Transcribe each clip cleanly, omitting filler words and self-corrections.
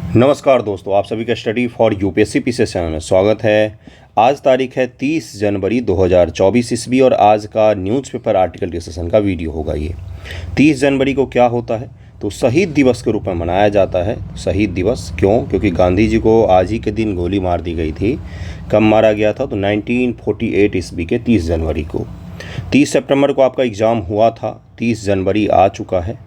नमस्कार दोस्तों, आप सभी का study for UPSC PC channel में स्वागत है। आज तारीख है 30 जनवरी 2024 ईस्वी और आज का न्यूज़पेपर आर्टिकल डिस्कशन का वीडियो होगा। ये 30 जनवरी को क्या होता है तो शहीद दिवस के रूप में मनाया जाता है। शहीद दिवस क्यों? क्योंकि गांधी जी को आज ही के दिन गोली मार दी गई थी। कब मारा गया था? तो 1948 ईस्वी के 30 जनवरी को। 30 सितंबर को आपका एग्ज़ाम हुआ था, 30 जनवरी आ चुका है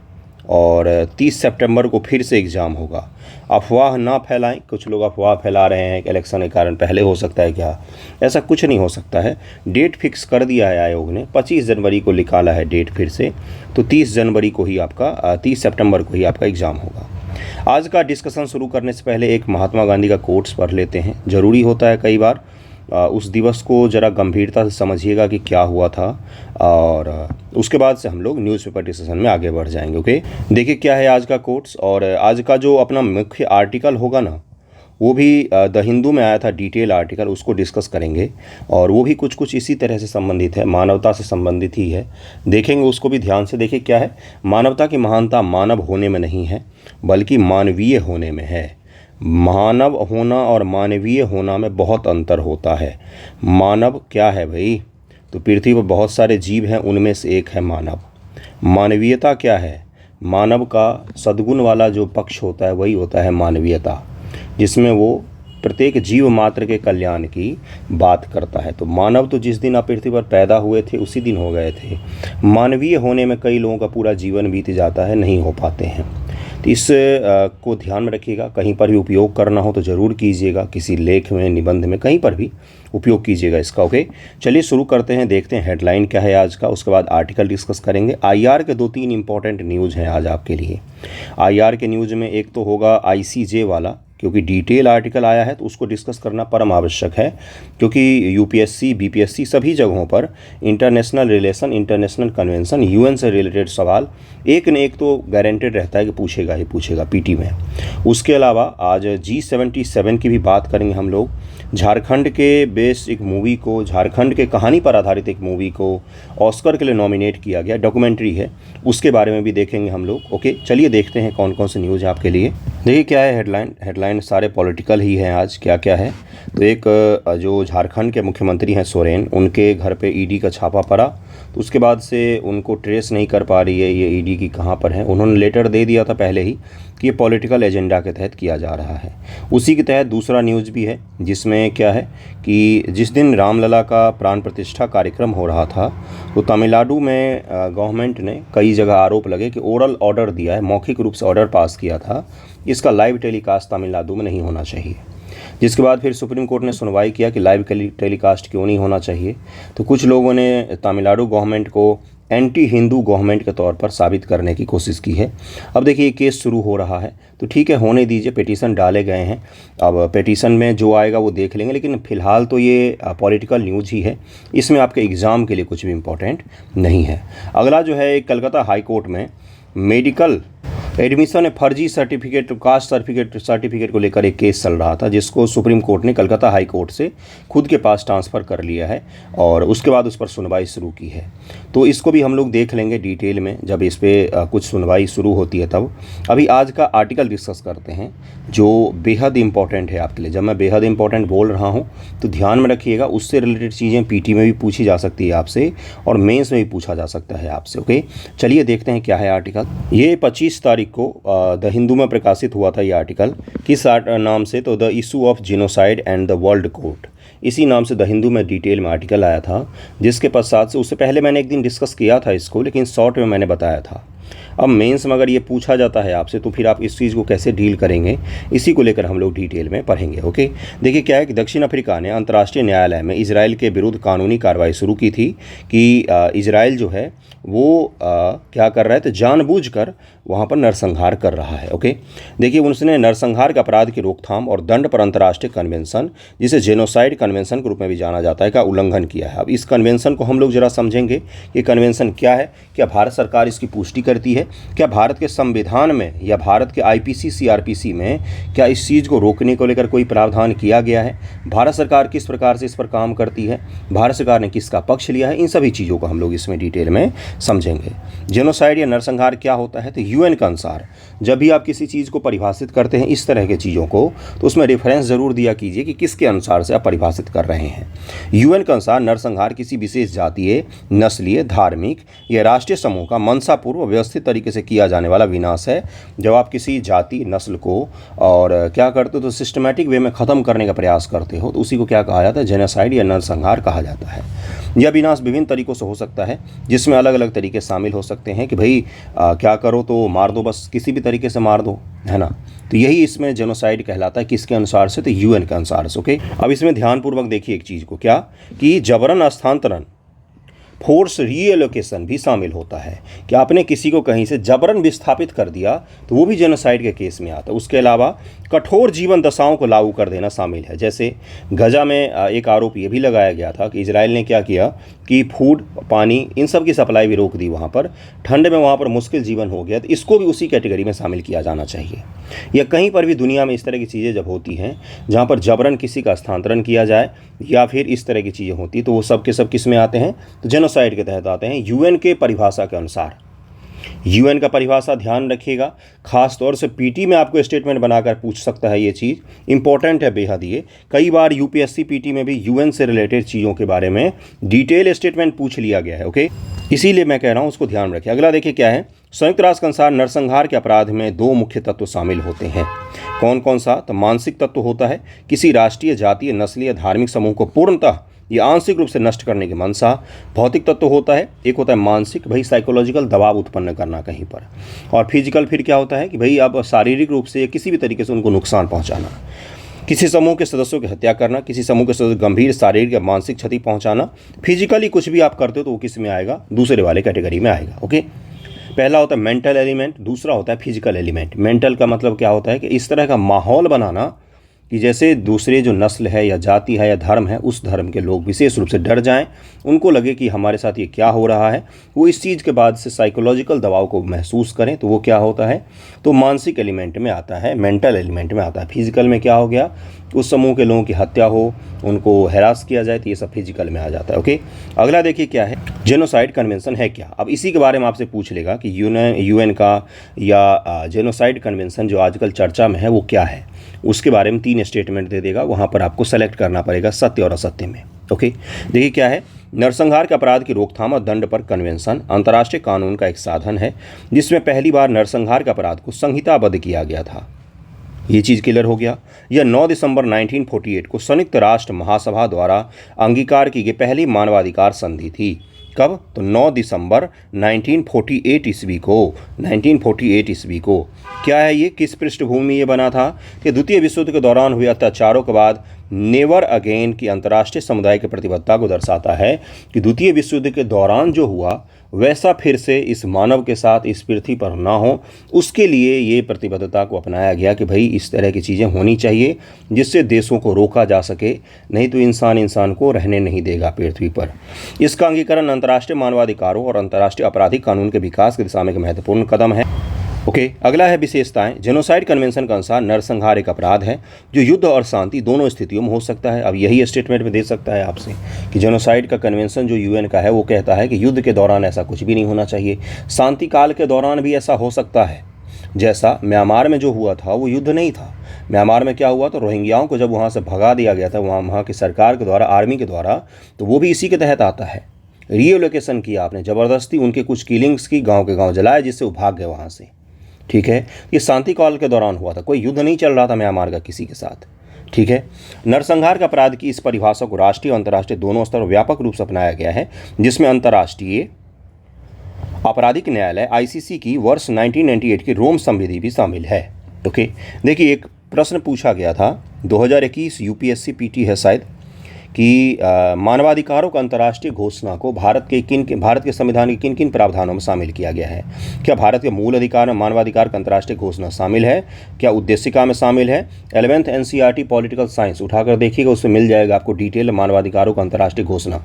और 30 सितंबर को फिर से एग्ज़ाम होगा। अफवाह ना फैलाएं। कुछ लोग अफवाह फैला रहे हैं कि इलेक्शन के कारण पहले हो सकता है। क्या ऐसा कुछ नहीं हो सकता है। डेट फिक्स कर दिया है आयोग ने, 25 जनवरी को निकाला है डेट फिर से। तो 30 जनवरी को ही आपका 30 सितंबर को ही आपका एग्ज़ाम होगा। आज का डिस्कशन शुरू करने से पहले एक महात्मा गांधी का कोट्स पढ़ लेते हैं। ज़रूरी होता है कई बार। उस दिवस को ज़रा गंभीरता से समझिएगा कि क्या हुआ था और उसके बाद से हम लोग न्यूज़पेपर डिस्कशन में आगे बढ़ जाएंगे। ओके, देखिए क्या है आज का कोट्स। और आज का जो अपना मुख्य आर्टिकल होगा ना, वो भी द हिंदू में आया था, डिटेल आर्टिकल, उसको डिस्कस करेंगे और वो भी कुछ इसी तरह से संबंधित है, मानवता से संबंधित ही है। देखेंगे उसको भी ध्यान से। देखिए क्या है, मानवता की महानता मानव होने में नहीं है बल्कि मानवीय होने में है। मानव होना और मानवीय होना में बहुत अंतर होता है। मानव क्या है भाई? तो पृथ्वी पर बहुत सारे जीव हैं, उनमें से एक है मानव। मानवीयता क्या है? मानव का सद्गुण वाला जो पक्ष होता है वही होता है मानवीयता, जिसमें वो प्रत्येक जीव मात्र के कल्याण की बात करता है। तो मानव तो जिस दिन आप पृथ्वी पर पैदा हुए थे उसी दिन हो गए थे। मानवीय होने में कई लोगों का पूरा जीवन बीत जाता है, नहीं हो पाते हैं। तो इस को ध्यान में रखिएगा। कहीं पर भी उपयोग करना हो तो ज़रूर कीजिएगा, किसी लेख में, निबंध में, कहीं पर भी उपयोग कीजिएगा इसका। ओके, चलिए शुरू करते हैं। देखते हैं हेडलाइन क्या है आज का, उसके बाद आर्टिकल डिस्कस करेंगे। आईआर के 2-3 इंपॉर्टेंट न्यूज़ हैं आज आपके लिए। आईआर के न्यूज़ में एक तो होगा आईसीजे वाला, क्योंकि डिटेल आर्टिकल आया है तो उसको डिस्कस करना परम आवश्यक है। क्योंकि यूपीएससी, बीपीएससी सभी जगहों पर international relation, international convention, UN से रिलेटेड सवाल एक न एक तो गारंटेड रहता है कि पूछेगा ही पूछेगा पीटी में। उसके अलावा आज G77 की भी बात करेंगे हम लोग। झारखंड के बेस्ड एक मूवी को, झारखंड के कहानी पर आधारित एक मूवी को ऑस्कर के लिए नॉमिनेट किया गया, डॉक्यूमेंट्री है, उसके बारे में भी देखेंगे हम लोग। ओके, चलिए देखते हैं कौन कौन से न्यूज़ है आपके लिए। देखिए क्या है हेडलाइन सारे पॉलिटिकल ही हैं आज। क्या क्या है तो एक जो झारखंड के मुख्यमंत्री हैं सोरेन, उनके घर पे ईडी का छापा पड़ा। तो उसके बाद से उनको ट्रेस नहीं कर पा रही है ये ईडी की कहाँ पर है। उन्होंने लेटर दे दिया था पहले ही कि ये पॉलिटिकल एजेंडा के तहत किया जा रहा है। उसी के तहत दूसरा न्यूज़ भी है जिसमें क्या है कि जिस दिन रामलला का प्राण प्रतिष्ठा कार्यक्रम हो रहा था तो तमिलनाडु में गवर्नमेंट ने कई जगह आरोप लगे कि ओरल ऑर्डर दिया है, मौखिक रूप से ऑर्डर पास किया था, इसका लाइव टेलीकास्ट तमिलनाडु में नहीं होना चाहिए। जिसके बाद फिर सुप्रीम कोर्ट ने सुनवाई किया कि लाइव टेलीकास्ट क्यों नहीं होना चाहिए। तो कुछ लोगों ने तमिलनाडु गवर्नमेंट को एंटी हिंदू गवर्नमेंट के तौर पर साबित करने की कोशिश की है। अब देखिए ये केस शुरू हो रहा है तो ठीक है, होने दीजिए। पिटीशन डाले गए हैं, अब पिटीशन में जो आएगा वो देख लेंगे। लेकिन फ़िलहाल तो ये पॉलिटिकल न्यूज़ ही है, इसमें आपके एग्ज़ाम के लिए कुछ भी इम्पोर्टेंट नहीं है। अगला जो है कलकत्ता हाई कोर्ट में मेडिकल एडमिशन में फर्जी सर्टिफिकेट, कास्ट सर्टिफिकेट को लेकर एक केस चल रहा था, जिसको सुप्रीम कोर्ट ने कलकत्ता हाई कोर्ट से खुद के पास ट्रांसफ़र कर लिया है और उसके बाद उस पर सुनवाई शुरू की है। तो इसको भी हम लोग देख लेंगे डिटेल में जब इस पर कुछ सुनवाई शुरू होती है तब। अभी आज का आर्टिकल डिस्कस करते हैं जो बेहद इंपॉर्टेंट है आपके लिए। जब मैं बेहद इंपॉर्टेंट बोल रहा हूँ तो ध्यान में रखिएगा, उससे रिलेटेड चीज़ें पीटी में भी पूछी जा सकती है आपसे और मेंस में भी पूछा जा सकता है आपसे। ओके, चलिए देखते हैं क्या है आर्टिकल। ये 25 तारीख को द हिंदू में प्रकाशित हुआ था ये आर्टिकल। किस नाम से? तो the issue of genocide and the world court, इसी नाम से द हिंदू में डिटेल में आर्टिकल आया था। जिसके पश्चात से, उससे पहले मैंने एक दिन डिस्कस किया था इसको, लेकिन शॉर्ट में मैंने बताया था। अब मेंस में अगर ये पूछा जाता है आपसे तो फिर आप इस चीज़ को कैसे डील करेंगे, इसी को लेकर हम लोग डिटेल में पढ़ेंगे। ओके, देखिए क्या है कि दक्षिण अफ्रीका ने अंतर्राष्ट्रीय न्यायालय में इजराइल के विरुद्ध कानूनी कार्रवाई शुरू की थी कि इजराइल जो है वो क्या कर रहा है, तो जानबूझकर वहाँ पर नरसंहार कर रहा है। ओके, देखिए उसने नरसंहार के अपराध की रोकथाम और दंड पर अंतर्राष्ट्रीय कन्वेंशन, जिसे जेनोसाइड कन्वेंशन के रूप में भी जाना जाता है, का उल्लंघन किया है। अब इस कन्वेंशन को हम लोग जरा समझेंगे। ये कन्वेंशन क्या है, क्या भारत सरकार इसकी पुष्टि करती है, क्या भारत के संविधान में या भारत के आईपीसी सीआरपीसी में क्या इस चीज़ को रोकने को लेकर कोई प्रावधान किया गया है, भारत सरकार किस प्रकार से इस पर काम करती है, भारत सरकार ने किसका पक्ष लिया है, इन सभी चीज़ों को हम लोग इसमें डिटेल में समझेंगे। जेनोसाइड या नरसंहार क्या होता है, तो यूएन के अनुसार जब भी आप किसी चीज़ को परिभाषित करते हैं इस तरह के चीज़ों को, तो उसमें रेफरेंस ज़रूर दिया कीजिए कि किसके अनुसार से आप परिभाषित कर रहे हैं। यूएन के अनुसार नरसंहार किसी विशेष जातीय, नस्लीय, धार्मिक या राष्ट्रीय समूह का मनसापूर्व व्यवस्थित तरीके से किया जाने वाला विनाश है। जब आप किसी जाति, नस्ल को और क्या करते हो तो सिस्टमैटिक वे में ख़त्म करने का प्रयास करते हो, तो उसी को क्या कहा जाता है? जेनोसाइड या नरसंहार कहा जाता है। यह विनाश विभिन्न तरीकों से हो सकता है, जिसमें अलग अलग तरीके शामिल हो सकते हैं कि भाई क्या करो तो मार दो, बस किसी भी तरीके से मार दो, है ना। तो यही इसमें जेनोसाइड कहलाता है। किसके अनुसार से? तो यूएन के अनुसार से। ओके, अब इसमें ध्यानपूर्वक देखिए एक चीज़ को, क्या कि जबरन स्थानांतरण, फोर्स रीएलोकेशन भी शामिल होता है कि आपने किसी को कहीं से जबरन विस्थापित कर दिया, तो वो भी जेनोसाइड के केस में आता है। उसके अलावा कठोर जीवन दशाओं को लागू कर देना शामिल है। जैसे गजा में एक आरोप ये भी लगाया गया था कि इजराइल ने क्या किया कि फूड, पानी, इन सब की सप्लाई भी रोक दी वहाँ पर। ठंड में वहाँ पर मुश्किल जीवन हो गया, तो इसको भी उसी कैटेगरी में शामिल किया जाना चाहिए। या कहीं पर भी दुनिया में इस तरह की चीज़ें जब होती हैं जहाँ पर जबरन किसी का स्थानांतरण किया जाए या फिर इस तरह की चीज़ें होती, तो वो सब के सब किस में आते हैं? तो जेनोसाइड के तहत आते हैं, यूएन के परिभाषा के अनुसार। यूएन का परिभाषा ध्यान रखिएगा, खास तौर से पीटी में आपको स्टेटमेंट बनाकर पूछ सकता है। ये चीज़ इंपॉर्टेंट है बेहद। ये कई बार यूपीएससी पीटी में भी यूएन से रिलेटेड चीज़ों के बारे में डिटेल स्टेटमेंट पूछ लिया गया है। ओके, इसीलिए मैं कह रहा हूँ उसको ध्यान रखिए। अगला देखिए क्या है, संयुक्त राष्ट्र के अनुसार नरसंहार के अपराध में 2 मुख्य तत्व शामिल होते हैं। कौन कौन सा? तो मानसिक तत्व होता है, किसी राष्ट्रीय, जातीय, नस्लीय, धार्मिक समूह को पूर्णतः या आंशिक रूप से नष्ट करने की मंशा। भौतिक तत्व होता है, एक होता है मानसिक, भाई साइकोलॉजिकल दबाव उत्पन्न करना कहीं पर। और फिजिकल फिर क्या होता है कि भाई अब शारीरिक रूप से या किसी भी तरीके से उनको नुकसान पहुंचाना, किसी समूह के सदस्यों की हत्या करना, किसी समूह के सदस्य गंभीर शारीरिक या मानसिक क्षति पहुंचाना। फिजिकली कुछ भी आप करते हो तो वो किस में आएगा? दूसरे वाले कैटेगरी में आएगा। ओके, पहला होता है मेंटल एलिमेंट, दूसरा होता है फिजिकल एलिमेंट। मेंटल का मतलब क्या होता है कि इस तरह का माहौल बनाना कि जैसे दूसरे जो नस्ल है या जाति है या धर्म है, उस धर्म के लोग विशेष रूप से डर जाएं, उनको लगे कि हमारे साथ ये क्या हो रहा है, वो इस चीज़ के बाद से साइकोलॉजिकल दबाव को महसूस करें, तो वो क्या होता है? तो मानसिक एलिमेंट में आता है, मेंटल एलिमेंट में आता है। फिजिकल में क्या हो गया? उस समूह के लोगों की हत्या हो, उनको हैरास किया जाए, तो ये सब फिजिकल में आ जाता है। ओके, अगला देखिए क्या है, जेनोसाइड कन्वेंशन है क्या। अब इसी के बारे में आपसे पूछ लेगा कि यूएन का या जेनोसाइड कन्वेंशन जो आजकल चर्चा में है वो क्या है। उसके बारे में 3 स्टेटमेंट दे देगा, वहाँ पर आपको सेलेक्ट करना पड़ेगा सत्य और असत्य में। ओके, देखिए क्या है, नरसंहार के अपराध की रोकथाम और दंड पर कन्वेंशन अंतर्राष्ट्रीय कानून का एक साधन है, जिसमें पहली बार नरसंहार के अपराध को संहिताबद्ध किया गया था। ये चीज़ क्लियर हो गया। यह 9 दिसंबर 1948 को संयुक्त राष्ट्र महासभा द्वारा अंगीकार की गई पहली मानवाधिकार संधि थी। कब? तो 9 दिसंबर 1948 ईस्वी को। 1948 ईस्वी को क्या है ये, किस पृष्ठभूमि में ये बना था? कि द्वितीय विश्व युद्ध के दौरान हुए अत्याचारों के बाद नेवर अगेन की अंतर्राष्ट्रीय समुदाय की प्रतिबद्धता को दर्शाता है कि द्वितीय विश्व युद्ध के दौरान जो हुआ वैसा फिर से इस मानव के साथ इस पृथ्वी पर ना हो, उसके लिए ये प्रतिबद्धता को अपनाया गया कि भाई इस तरह की चीज़ें होनी चाहिए जिससे देशों को रोका जा सके, नहीं तो इंसान को रहने नहीं देगा पृथ्वी पर। इसका अंगीकरण अंतर्राष्ट्रीय मानवाधिकारों और अंतर्राष्ट्रीय आपराधिक कानून के विकास की दिशा में एक महत्वपूर्ण कदम है। ओके, अगला है विशेषताएं। जेनोसाइड कन्वेंशन के अनुसार नरसंहार एक अपराध है जो युद्ध और शांति दोनों स्थितियों में हो सकता है। अब यही स्टेटमेंट में दे सकता है आपसे कि जेनोसाइड का कन्वेंशन जो यूएन का है वो कहता है कि युद्ध के दौरान ऐसा कुछ भी नहीं होना चाहिए, शांति काल के दौरान भी ऐसा हो सकता है। जैसा म्यांमार में जो हुआ था वो युद्ध नहीं था। म्यांमार में क्या हुआ, तो रोहिंग्याओं को जब वहाँ से भगा दिया गया था वहाँ की सरकार के द्वारा, आर्मी के द्वारा, तो वो भी इसी के तहत आता है। रीलोकेशन किया आपने, ज़बरदस्ती उनके कुछ किलिंग्स की, गाँव के गाँव जलाए जिससे वो भाग गए वहाँ से। ठीक है, ये शांति काल के दौरान हुआ था, कोई युद्ध नहीं चल रहा था म्यांमार का किसी के साथ। ठीक है, नरसंहार का अपराध की इस परिभाषा को राष्ट्रीय और अंतर्राष्ट्रीय दोनों स्तर पर व्यापक रूप से अपनाया गया है, जिसमें अंतर्राष्ट्रीय आपराधिक न्यायालय आईसीसी की वर्ष 1998 की रोम संविधि भी शामिल है। ओके, देखिए एक प्रश्न पूछा गया था 2021 यूपीएससी पीटी है शायद, कि मानवाधिकारों का अंतर्राष्ट्रीय घोषणा को भारत के संविधान के किन किन प्रावधानों में शामिल किया गया है। क्या भारत के मूल अधिकार में मानवाधिकार का अंतर्राष्ट्रीय घोषणा शामिल है? क्या उद्देशिका में शामिल है? 11th एनसीईआरटी पॉलिटिकल साइंस उठाकर देखिएगा, उसमें मिल जाएगा आपको डिटेल मानवाधिकारों का अंतर्राष्ट्रीय घोषणा,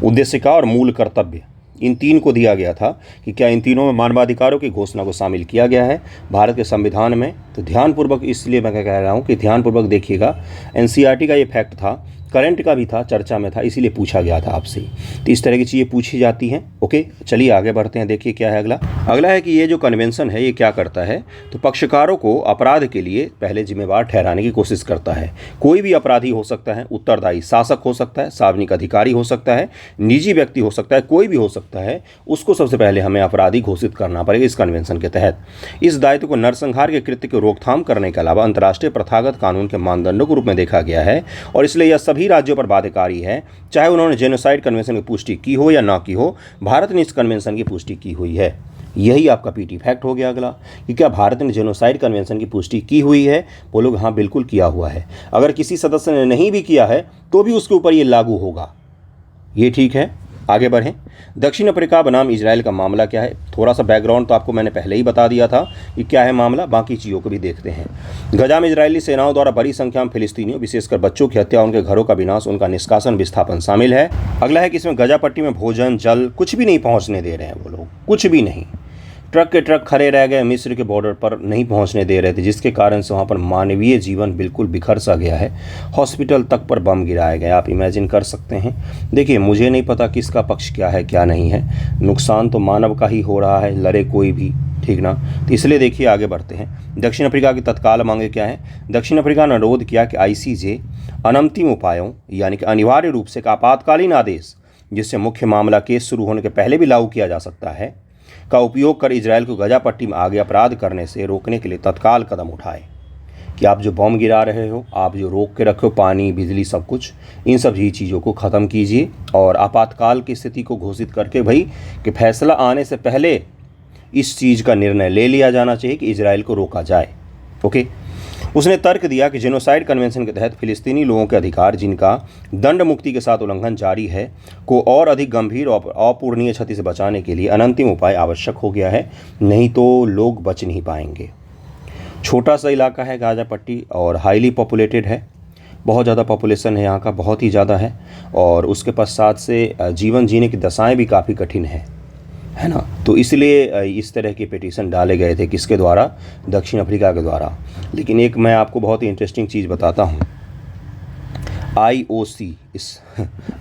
उद्देशिका और मूल कर्तव्य, इन 3 को दिया गया था कि क्या इन तीनों में मानवाधिकारों की घोषणा को शामिल किया गया है भारत के संविधान में। तो ध्यानपूर्वक, इसलिए मैं कह रहा हूँ कि ध्यानपूर्वक देखिएगा, एनसीईआरटी का ये फैक्ट था करंट का भी था, चर्चा में था, इसीलिए पूछा गया था आपसे। तो इस तरह की चीज़ें पूछी जाती हैं। ओके, चलिए आगे बढ़ते हैं। देखिए क्या है अगला है कि ये जो कन्वेंशन है ये क्या करता है, तो पक्षकारों को अपराध के लिए पहले जिम्मेवार ठहराने की कोशिश करता है। कोई भी अपराधी हो सकता है, उत्तरदायी शासक हो सकता है, सार्वजनिक अधिकारी हो सकता है, निजी व्यक्ति हो सकता है, कोई भी हो सकता है, उसको सबसे पहले हमें अपराधी घोषित करना पड़ेगा इस कन्वेंशन के तहत। इस दायित्व को नरसंहार के कृत्य की रोकथाम करने के अलावा अंतर्राष्ट्रीय प्रथागत कानून के मानदंडों के रूप में देखा गया है और इसलिए यह सभी राज्यों पर बाध्यकारी है, चाहे उन्होंने जेनोसाइड कन्वेंशन की पुष्टि की हो या ना की हो। भारत ने इस कन्वेंशन की पुष्टि की हुई है। यही आपका पीटी फैक्ट हो गया अगला कि क्या भारत ने जेनोसाइड कन्वेंशन की पुष्टि की हुई है। बोलोगे हाँ बिल्कुल किया हुआ है। अगर किसी सदस्य ने नहीं भी किया है तो भी उसके ऊपर ये लागू होगा। ये ठीक है, आगे बढ़ें। दक्षिण अफ्रीका बनाम इजराइल का मामला क्या है, थोड़ा सा बैकग्राउंड तो आपको मैंने पहले ही बता दिया था कि क्या है मामला, बाकी चीज़ों को भी देखते हैं। गजा में इजरायली सेनाओं द्वारा बड़ी संख्या में फिलिस्तीनियों, विशेषकर बच्चों की हत्या, उनके घरों का विनाश, उनका निष्कासन, विस्थापन शामिल है। अगला है कि इसमें गजा पट्टी में भोजन, जल कुछ भी नहीं पहुँचने दे रहे हैं वो लोग, कुछ भी नहीं। ट्रक के ट्रक खड़े रह गए, मिस्र के बॉर्डर पर नहीं पहुंचने दे रहे थे, जिसके कारण से वहाँ पर मानवीय जीवन बिल्कुल बिखर सा गया है। हॉस्पिटल तक पर बम गिराए गए, आप इमेजिन कर सकते हैं। देखिए मुझे नहीं पता किसका पक्ष क्या है क्या नहीं है, नुकसान तो मानव का ही हो रहा है, लड़े कोई भी, ठीक ना। तो इसलिए देखिए आगे बढ़ते हैं। दक्षिण अफ्रीका की तत्काल मांगे क्या है। दक्षिण अफ्रीका ने अनुरोध किया कि ICJ अनंतिम उपायों यानी कि अनिवार्य रूप से एक आपातकालीन आदेश, जिससे मुख्य मामला केस शुरू होने के पहले भी लागू किया जा सकता है, का उपयोग कर इजराइल को गजा पट्टी में आगे अपराध करने से रोकने के लिए तत्काल कदम उठाए। कि आप जो बम गिरा रहे हो, आप जो रोक के रखे हो पानी, बिजली, सब कुछ, इन सब ही चीज़ों को ख़त्म कीजिए और आपातकाल की स्थिति को घोषित करके भाई कि फैसला आने से पहले इस चीज़ का निर्णय ले लिया जाना चाहिए कि इजराइल को रोका जाए। ओके, उसने तर्क दिया कि जेनोसाइड कन्वेंशन के तहत फिलिस्तीनी लोगों के अधिकार, जिनका दंड मुक्ति के साथ उल्लंघन जारी है, को और अधिक गंभीर और अपूरणीय क्षति से बचाने के लिए अनंतिम उपाय आवश्यक हो गया है, नहीं तो लोग बच नहीं पाएंगे। छोटा सा इलाका है गाजा पट्टी और हाईली पॉपुलेटेड है, बहुत ज़्यादा पॉपुलेशन है यहाँ का, बहुत ही ज़्यादा है, और उसके पश्चात से जीवन जीने की दशाएँ भी काफ़ी कठिन है ना। तो इसलिए इस तरह के पिटीशन डाले गए थे, किसके द्वारा, दक्षिण अफ्रीका के द्वारा। लेकिन एक मैं आपको बहुत ही इंटरेस्टिंग चीज़ बताता हूँ। IOC, इस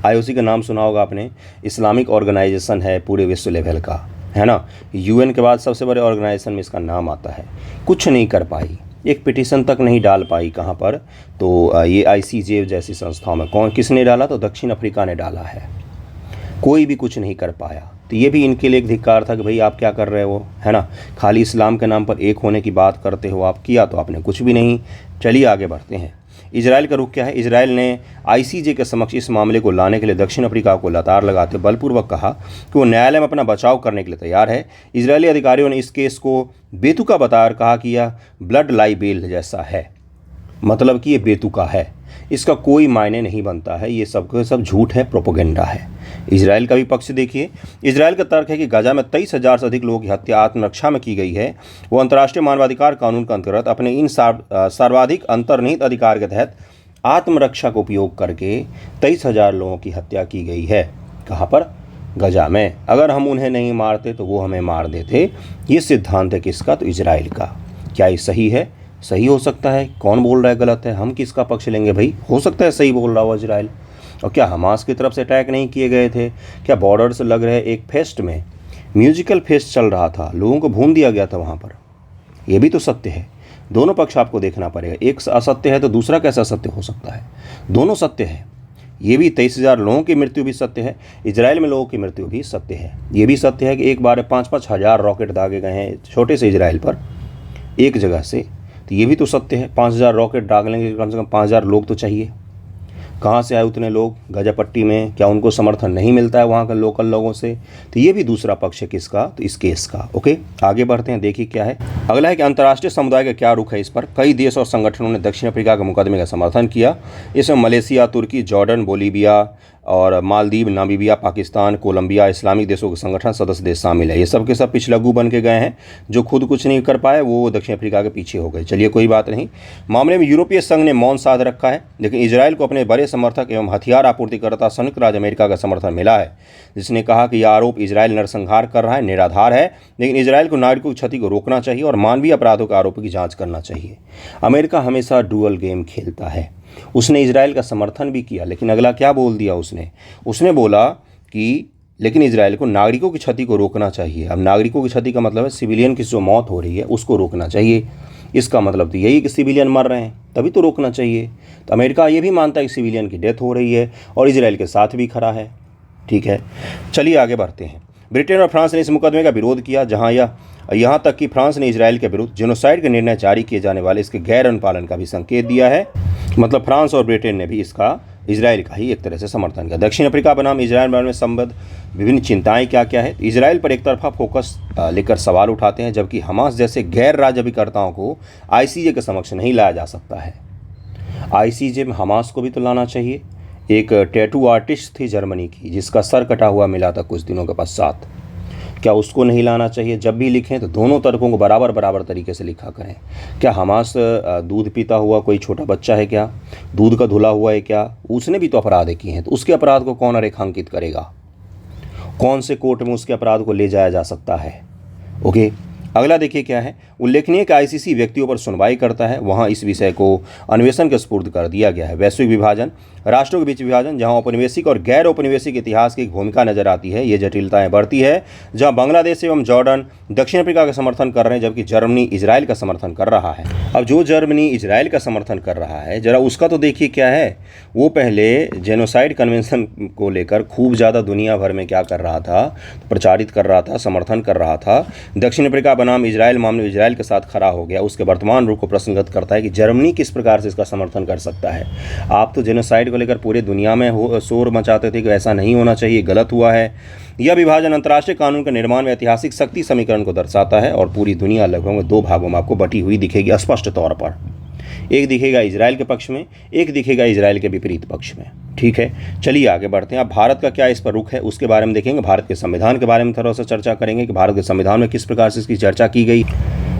IOC का नाम सुना होगा आपने, इस्लामिक ऑर्गेनाइजेशन है पूरे विश्व लेवल का, है ना। UN के बाद सबसे बड़े ऑर्गेनाइजेशन में इसका नाम आता है। कुछ नहीं कर पाई, एक पिटीशन तक नहीं डाल पाई कहाँ पर, तो ये ICJ जैसी संस्थाओं में किसने डाला, तो दक्षिण अफ्रीका ने डाला है। कोई भी कुछ नहीं कर पाया। तो ये भी इनके लिए एक धिक्कार था कि भाई आप क्या कर रहे हो, है ना, खाली इस्लाम के नाम पर एक होने की बात करते हो आप, किया तो आपने कुछ भी नहीं। चलिए आगे बढ़ते हैं। इजराइल का रुख क्या है। इजराइल ने ICJ के समक्ष इस मामले को लाने के लिए दक्षिण अफ्रीका को लतार लगाते बलपूर्वक कहा कि वो न्यायालय में अपना बचाव करने के लिए तैयार है। इजरायली अधिकारियों ने इस केस को बेतुका बताकर कहा कि यह ब्लड लाइबेल जैसा है, मतलब कि ये बेतुका है, इसका कोई मायने नहीं बनता है, ये सब झूठ है, प्रोपोगेंडा है। इजराइल का भी पक्ष देखिए। इजराइल का तर्क है कि गाजा में 23,000 से अधिक लोगों की हत्या आत्मरक्षा में की गई है। वो अंतर्राष्ट्रीय मानवाधिकार कानून के अंतर्गत अपने इन सर्वाधिक अंतर्निहित अधिकार के तहत आत्मरक्षा का उपयोग करके 23,000 लोगों की हत्या की गई है। कहाँ पर, गजा में। अगर हम उन्हें नहीं मारते तो वो हमें मार देते। ये सिद्धांत है किसका, तो इजराइल का। क्या ये सही है? सही हो सकता है, कौन बोल रहा है गलत है, हम किसका पक्ष लेंगे भाई, हो सकता है सही बोल रहा हो इजराइल। और क्या हमास की तरफ से अटैक नहीं किए गए थे? क्या बॉर्डर से लग रहे एक फेस्ट में म्यूजिकल फेस्ट चल रहा था, लोगों को भून दिया गया था वहाँ पर? ये भी तो सत्य है। दोनों पक्ष आपको देखना पड़ेगा, एक असत्य है तो दूसरा कैसा सत्य हो सकता है? दोनों सत्य है। ये भी 23,000 लोगों की मृत्यु भी सत्य है, इजराइल में लोगों की मृत्यु भी सत्य है। ये भी सत्य है कि एक बार 5-5 हज़ार रॉकेट दागे गए हैं छोटे से इजराइल पर एक जगह से, तो ये भी तो सत्य है। 5,000 रॉकेट डालने के कम से कम 5,000 लोग तो चाहिए। कहाँ से आए उतने लोग गजा पट्टी में? क्या उनको समर्थन नहीं मिलता है वहाँ के लोकल लोगों से? तो ये भी दूसरा पक्ष है किसका, तो इस केस का। ओके, आगे बढ़ते हैं, देखिए क्या है अगला है कि अंतर्राष्ट्रीय समुदाय का क्या रुख है इस पर। कई देश और संगठनों ने दक्षिण अफ्रीका के मुकदमे का समर्थन किया। इसमें मलेशिया, तुर्की, जॉर्डन, बोलीविया और Maldives, Namibia, Pakistan, Colombia, Islamic देशों के संगठन सदस्य देश शामिल है। ये सब के सब पिछलग्गू बन के गए हैं, जो खुद कुछ नहीं कर पाए वो दक्षिण अफ्रीका के पीछे हो गए। चलिए कोई बात नहीं। मामले में यूरोपीय संघ ने मौन साध रखा है, लेकिन इजराइल को अपने बड़े समर्थक एवं हथियार आपूर्तिकर्ता संयुक्त राज्य अमेरिका का समर्थन मिला है, जिसने कहा कि यह आरोप इजराइल नरसंहार कर रहा है निराधार है, लेकिन इजराइल को नागरिकों की क्षति को रोकना चाहिए और मानवीय अपराधों के आरोपों की जाँच करना चाहिए। अमेरिका हमेशा डुअल गेम खेलता है। उसने इजराइल का समर्थन भी किया, लेकिन अगला क्या बोल दिया उसने बोला कि लेकिन इजराइल को नागरिकों की क्षति को रोकना चाहिए। अब नागरिकों की क्षति का मतलब है सिविलियन की जो मौत हो रही है उसको रोकना चाहिए। इसका मतलब तो यही कि सिविलियन मर रहे हैं तभी तो रोकना चाहिए। तो अमेरिका ये भी मानता है कि सिविलियन की डेथ हो रही है और इजराइल के साथ भी खड़ा है। ठीक है, चलिए आगे बढ़ते हैं। ब्रिटेन और फ्रांस ने इस मुकदमे का विरोध किया, जहां यहाँ तक कि फ्रांस ने इजराइल के विरुद्ध जेनोसाइड का निर्णय जारी किए जाने वाले इसके गैर अनुपालन का भी संकेत दिया है। मतलब फ्रांस और ब्रिटेन ने भी इसका इजराइल का ही एक तरह से समर्थन किया। दक्षिण अफ्रीका बनाम इजराइल में संबंध विभिन्न चिंताएं क्या क्या है। इजराइल पर एक तरफा फोकस लेकर सवाल उठाते हैं, जबकि हमास जैसे गैर राज्य अभिकर्ताओं को आईसीजे के समक्ष नहीं लाया जा सकता है। आईसीजे में हमास को भी तो लाना चाहिए। एक टैटू आर्टिस्ट थी जर्मनी की जिसका सर कटा हुआ मिला था कुछ दिनों के पश्चात, क्या उसको नहीं लाना चाहिए? जब भी लिखें तो दोनों तर्कों को बराबर तरीके से लिखा करें। क्या हमास दूध पीता हुआ कोई छोटा बच्चा है क्या? दूध का धुला हुआ है क्या? उसने भी तो अपराध किए हैं, तो उसके अपराध को कौन रेखांकित करेगा? कौन से कोर्ट में उसके अपराध को ले जाया जा सकता है? ओके, अगला देखिए क्या है। उल्लेखनीय कि आईसीसी व्यक्तियों पर सुनवाई करता है, वहां इस विषय को अन्वेषण के सुपुर्द कर दिया गया है। वैश्विक विभाजन, राष्ट्रों के बीच विभाजन, जहां औपनिवेशिक और गैर औपनिवेशिक इतिहास की एक भूमिका नजर आती है, ये जटिलताएं बढ़ती है। जहां बांग्लादेश एवं जॉर्डन दक्षिण अफ्रीका का समर्थन कर रहे हैं, जबकि जर्मनी इजराइल का समर्थन कर रहा है। अब जो जर्मनी इजराइल का समर्थन कर रहा है, जरा उसका तो देखिए क्या है। वो पहले जेनोसाइड कन्वेंशन को लेकर खूब ज़्यादा दुनिया भर में क्या कर रहा था, प्रचारित कर रहा था, समर्थन कर रहा था। दक्षिण अफ्रीका बनाम इजराइल मामले इजराइल के साथ खड़ा हो गया। उसके वर्तमान रूप को प्रश्नगत करता है कि जर्मनी किस प्रकार से इसका समर्थन कर सकता है। आप तो जेनोसाइड को लेकर पूरे दुनिया में शोर मचाते थे कि ऐसा नहीं होना चाहिए, गलत हुआ है। यह विभाजन अंतर्राष्ट्रीय कानून के निर्माण में ऐतिहासिक शक्ति समीकरण को दर्शाता है और पूरी दुनिया लगभग दो भागों में आपको बटी हुई दिखेगी स्पष्ट तौर पर। एक दिखेगा इजराइल के पक्ष में, एक दिखेगा इजराइल के विपरीत पक्ष में। ठीक है, चलिए आगे बढ़ते हैं। अब भारत का क्या इस पर रुख है उसके बारे में देखेंगे। भारत के संविधान के बारे में थोड़ा सा चर्चा करेंगे कि भारत के संविधान में किस प्रकार से इसकी चर्चा की गई।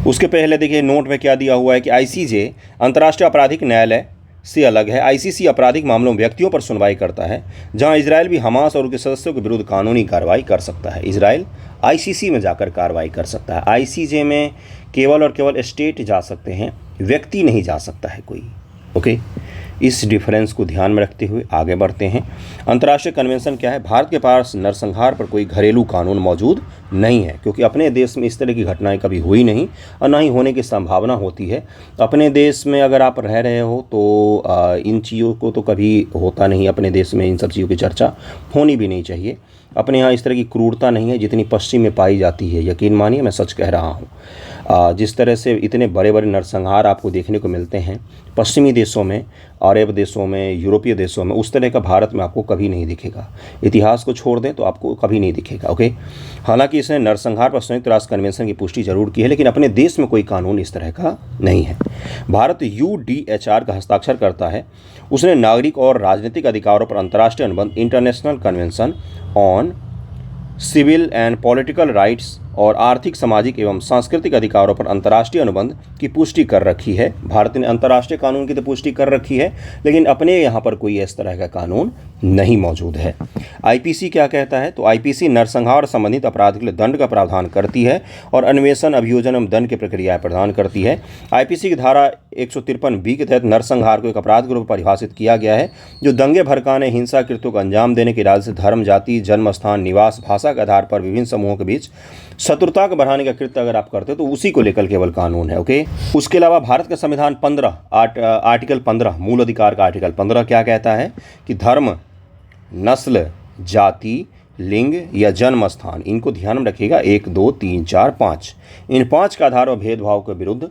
उसके पहले देखिए नोट में क्या दिया हुआ है कि आईसीजे अंतर्राष्ट्रीय आपराधिक न्यायालय से अलग है। आईसीसी आपराधिक मामलों में व्यक्तियों पर सुनवाई करता है, जहां इजराइल भी हमास और उसके सदस्यों के विरुद्ध कानूनी कार्रवाई कर सकता है। इजराइल आईसीसी में जाकर कार्रवाई कर सकता है। आईसीजे में केवल और केवल स्टेट जा सकते हैं, व्यक्ति नहीं जा सकता है कोई। ओके, इस डिफरेंस को ध्यान में रखते हुए आगे बढ़ते हैं। अंतर्राष्ट्रीय कन्वेंशन क्या है? भारत के पास नरसंहार पर कोई घरेलू कानून मौजूद नहीं है, क्योंकि अपने देश में इस तरह की घटनाएं कभी हुई नहीं और ना ही होने की संभावना होती है। अपने देश में अगर आप रह रहे हो तो इन चीज़ों को तो कभी होता नहीं। अपने देश में इन सब चीज़ों की चर्चा होनी भी नहीं चाहिए। अपने यहाँ इस तरह की क्रूरता नहीं है जितनी पश्चिम में पाई जाती है। यकीन मानिए, मैं सच कह रहा हूँ। जिस तरह से इतने बड़े बड़े नरसंहार आपको देखने को मिलते हैं पश्चिमी देशों में, अरब देशों में, यूरोपीय देशों में, उस तरह का भारत में आपको कभी नहीं दिखेगा। इतिहास को छोड़ दें तो आपको कभी नहीं दिखेगा। ओके, हालांकि इसने नरसंहार पर संयुक्त राष्ट्र कन्वेंशन की पुष्टि जरूर की है, लेकिन अपने देश में कोई कानून इस तरह का नहीं है। भारत यूडीएचआर का हस्ताक्षर करता है। उसने नागरिक और राजनीतिक अधिकारों पर अंतर्राष्ट्रीय अनुबंध International Convention on Civil and Political Rights और आर्थिक, सामाजिक एवं सांस्कृतिक अधिकारों पर अंतर्राष्ट्रीय अनुबंध की पुष्टि कर रखी है। भारत ने अंतर्राष्ट्रीय कानून की तो पुष्टि कर रखी है, लेकिन अपने यहाँ पर कोई इस तरह का कानून नहीं मौजूद है। आईपीसी क्या कहता है? तो आईपीसी नरसंहार और संबंधित अपराध के लिए दंड का प्रावधान करती है और अन्वेषण, अभियोजन एवं दंड की प्रक्रियाएं प्रदान करती है। आईपीसी की धारा 153B के तहत नरसंहार को एक अपराध के रूप में परिभाषित किया गया है, जो दंगे भड़काने, हिंसा कृत्यों को अंजाम देने के इरादे से धर्म, जाति, जन्म स्थान, निवास, भाषा के आधार पर विभिन्न समूहों के बीच शत्रुता को बढ़ाने का कृत्य अगर आप करते हो तो उसी को लेकर केवल कानून है। ओके, उसके अलावा भारत का संविधान 15 आर्टिकल 15 मूल अधिकार का आर्टिकल 15 क्या कहता है कि धर्म, नस्ल, जाति, लिंग या जन्म स्थान, इनको ध्यान में रखिएगा, 1, 2, 3, 4, 5, इन 5 के आधार पर भेदभाव के विरुद्ध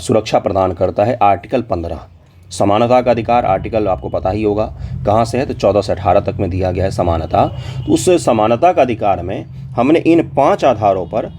सुरक्षा प्रदान करता है आर्टिकल 15। समानता का अधिकार आर्टिकल आपको पता ही होगा कहाँ से है, तो 14 से 18 तक में दिया गया है समानता। तो उस समानता का अधिकार में हमने इन 5 आधारों पर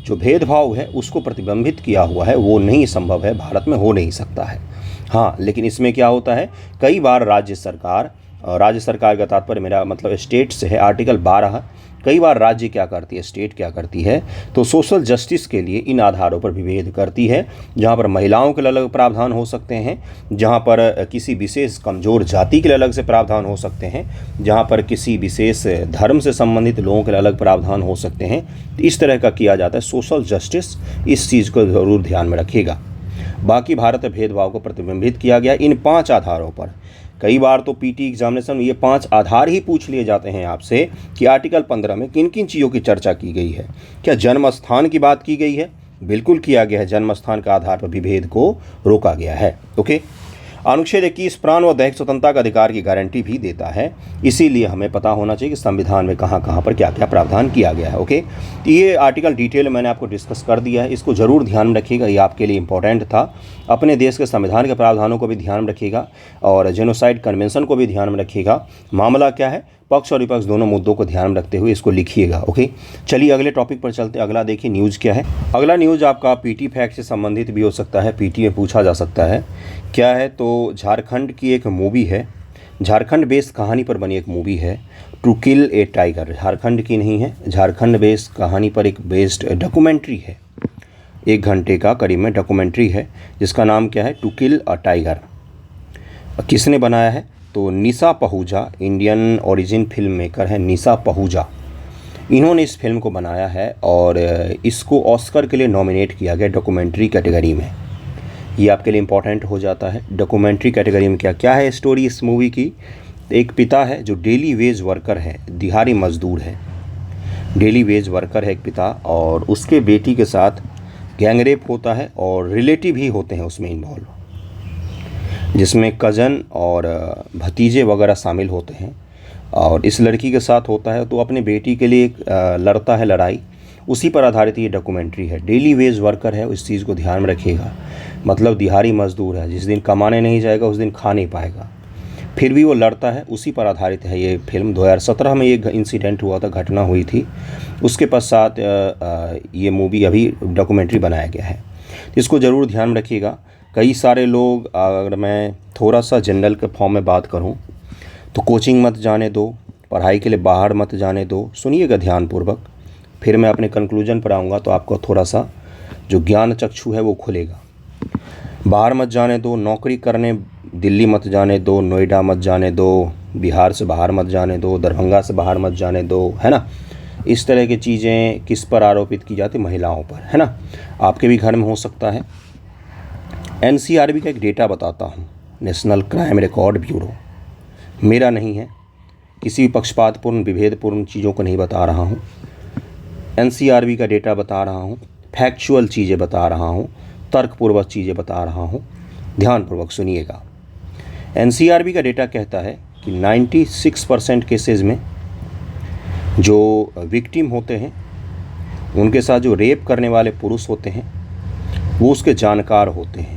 जो भेदभाव है उसको प्रतिबंधित किया हुआ है। वो नहीं संभव है, भारत में हो नहीं सकता है। हाँ, लेकिन इसमें क्या होता है, कई बार राज्य सरकार का तात्पर्य मेरा मतलब स्टेट से है, आर्टिकल 12, कई बार राज्य क्या करती है, स्टेट क्या करती है, तो सोशल जस्टिस के लिए इन आधारों पर विभेद करती है। जहाँ पर महिलाओं के लिए अलग प्रावधान हो सकते हैं, जहाँ पर किसी विशेष कमज़ोर जाति के लिए अलग से प्रावधान हो सकते हैं, जहाँ पर किसी विशेष धर्म से संबंधित लोगों के लिए अलग प्रावधान हो सकते हैं। तो इस तरह का किया जाता है सोशल जस्टिस। इस चीज़ को ज़रूर ध्यान में रखिएगा। बाकी भारत में भेदभाव को प्रतिबिंबित किया गया इन 5 आधारों पर। कई बार तो पीटी एग्जामिनेशन में ये 5 आधार ही पूछ लिए जाते हैं आपसे कि आर्टिकल 15 में किन किन चीज़ों की चर्चा की गई है। क्या जन्म स्थान की बात की गई है? बिल्कुल किया गया है, जन्म स्थान के आधार पर विभेद को रोका गया है। ओके। अनुच्छेद 21 प्राण व दैहिक स्वतंत्रता का अधिकार की गारंटी भी देता है, इसीलिए हमें पता होना चाहिए कि संविधान में कहाँ कहाँ पर क्या क्या प्रावधान किया गया है। ओके, तो ये आर्टिकल डिटेल मैंने आपको डिस्कस कर दिया है, इसको ज़रूर ध्यान में रखिएगा, ये आपके लिए इंपॉर्टेंट था। अपने देश के संविधान के प्रावधानों को भी ध्यान में रखिएगा और जेनोसाइड कन्वेंशन को भी ध्यान में रखिएगा। मामला क्या है, पक्ष और विपक्ष दोनों मुद्दों को ध्यान में रखते हुए इसको लिखिएगा। ओके, चलिए अगले टॉपिक पर चलते हैं। अगला देखिए न्यूज़ क्या है। अगला न्यूज़ आपका पीटी फैक्ट से संबंधित भी हो सकता है, पीटी में पूछा जा सकता है। क्या है तो झारखंड की एक मूवी है, झारखंड बेस्ड कहानी पर बनी एक मूवी है to kill a tiger. Jharkhand की नहीं है, झारखंड बेस्ड कहानी पर एक बेस्ड डॉक्यूमेंट्री है, 1 घंटे का करीब में डॉक्यूमेंट्री है जिसका नाम क्या है, टू किल अ टाइगर। किसने बनाया है तो Nisha Pahuja, Indian origin film maker है निशा पहूजा, इन्होंने इस फिल्म को बनाया है और इसको ऑस्कर के लिए नॉमिनेट किया गया डॉक्यूमेंट्री कैटेगरी में। ये आपके लिए इम्पॉर्टेंट हो जाता है। डॉक्यूमेंट्री कैटेगरी में क्या क्या है स्टोरी इस मूवी की। एक पिता है जो डेली वेज वर्कर है, दिहाड़ी मजदूर है, डेली वेज वर्कर है एक पिता, और उसके बेटी के साथ गैंगरेप होता है और रिलेटिव ही होते हैं उसमें इन्वॉल्व, जिसमें कज़न और भतीजे वगैरह शामिल होते हैं। और इस लड़की के साथ होता है तो अपने बेटी के लिए लड़ता है लड़ाई, उसी पर आधारित ये डॉक्यूमेंट्री है। डेली वेज वर्कर है, इस चीज़ को ध्यान में रखिएगा, मतलब दिहाड़ी मजदूर है, जिस दिन कमाने नहीं जाएगा उस दिन खा नहीं पाएगा, फिर भी वो लड़ता है, उसी पर आधारित है ये फिल्म। 2017 में ये इंसिडेंट हुआ था, घटना हुई थी, उसके पश्चात ये मूवी अभी डॉक्यूमेंट्री बनाया गया है, इसको ज़रूर ध्यान में रखिएगा। कई सारे लोग, अगर मैं थोड़ा सा जनरल के फॉर्म में बात करूं तो कोचिंग मत जाने दो, पढ़ाई के लिए बाहर मत जाने दो, सुनिएगा ध्यानपूर्वक, फिर मैं अपने कंक्लूजन पर आऊँगा तो आपको थोड़ा सा जो ज्ञान चक्षु है वो खुलेगा। बाहर मत जाने दो, नौकरी करने दिल्ली मत जाने दो, नोएडा मत जाने दो, बिहार से बाहर मत जाने दो, दरभंगा से बाहर मत जाने दो, है ना। इस तरह की चीज़ें किस पर आरोपित की जाती, महिलाओं पर, है ना, आपके भी घर में हो सकता है। एनसीआरबी का एक डेटा बताता हूँ, नेशनल क्राइम रिकॉर्ड ब्यूरो, मेरा नहीं है, किसी भी पक्षपातपूर्ण विभेदपूर्ण चीज़ों को नहीं बता रहा हूँ, एनसीआरबी का डेटा बता रहा हूँ, फैक्चुअल चीज़ें बता रहा हूँ, तर्कपूर्वक चीज़ें बता रहा हूँ, ध्यानपूर्वक सुनिएगा। एनसीआरबी का डेटा कहता है कि 96% केसेस में जो विक्टिम होते हैं, उनके साथ जो रेप करने वाले पुरुष होते हैं वो उसके जानकार होते हैं,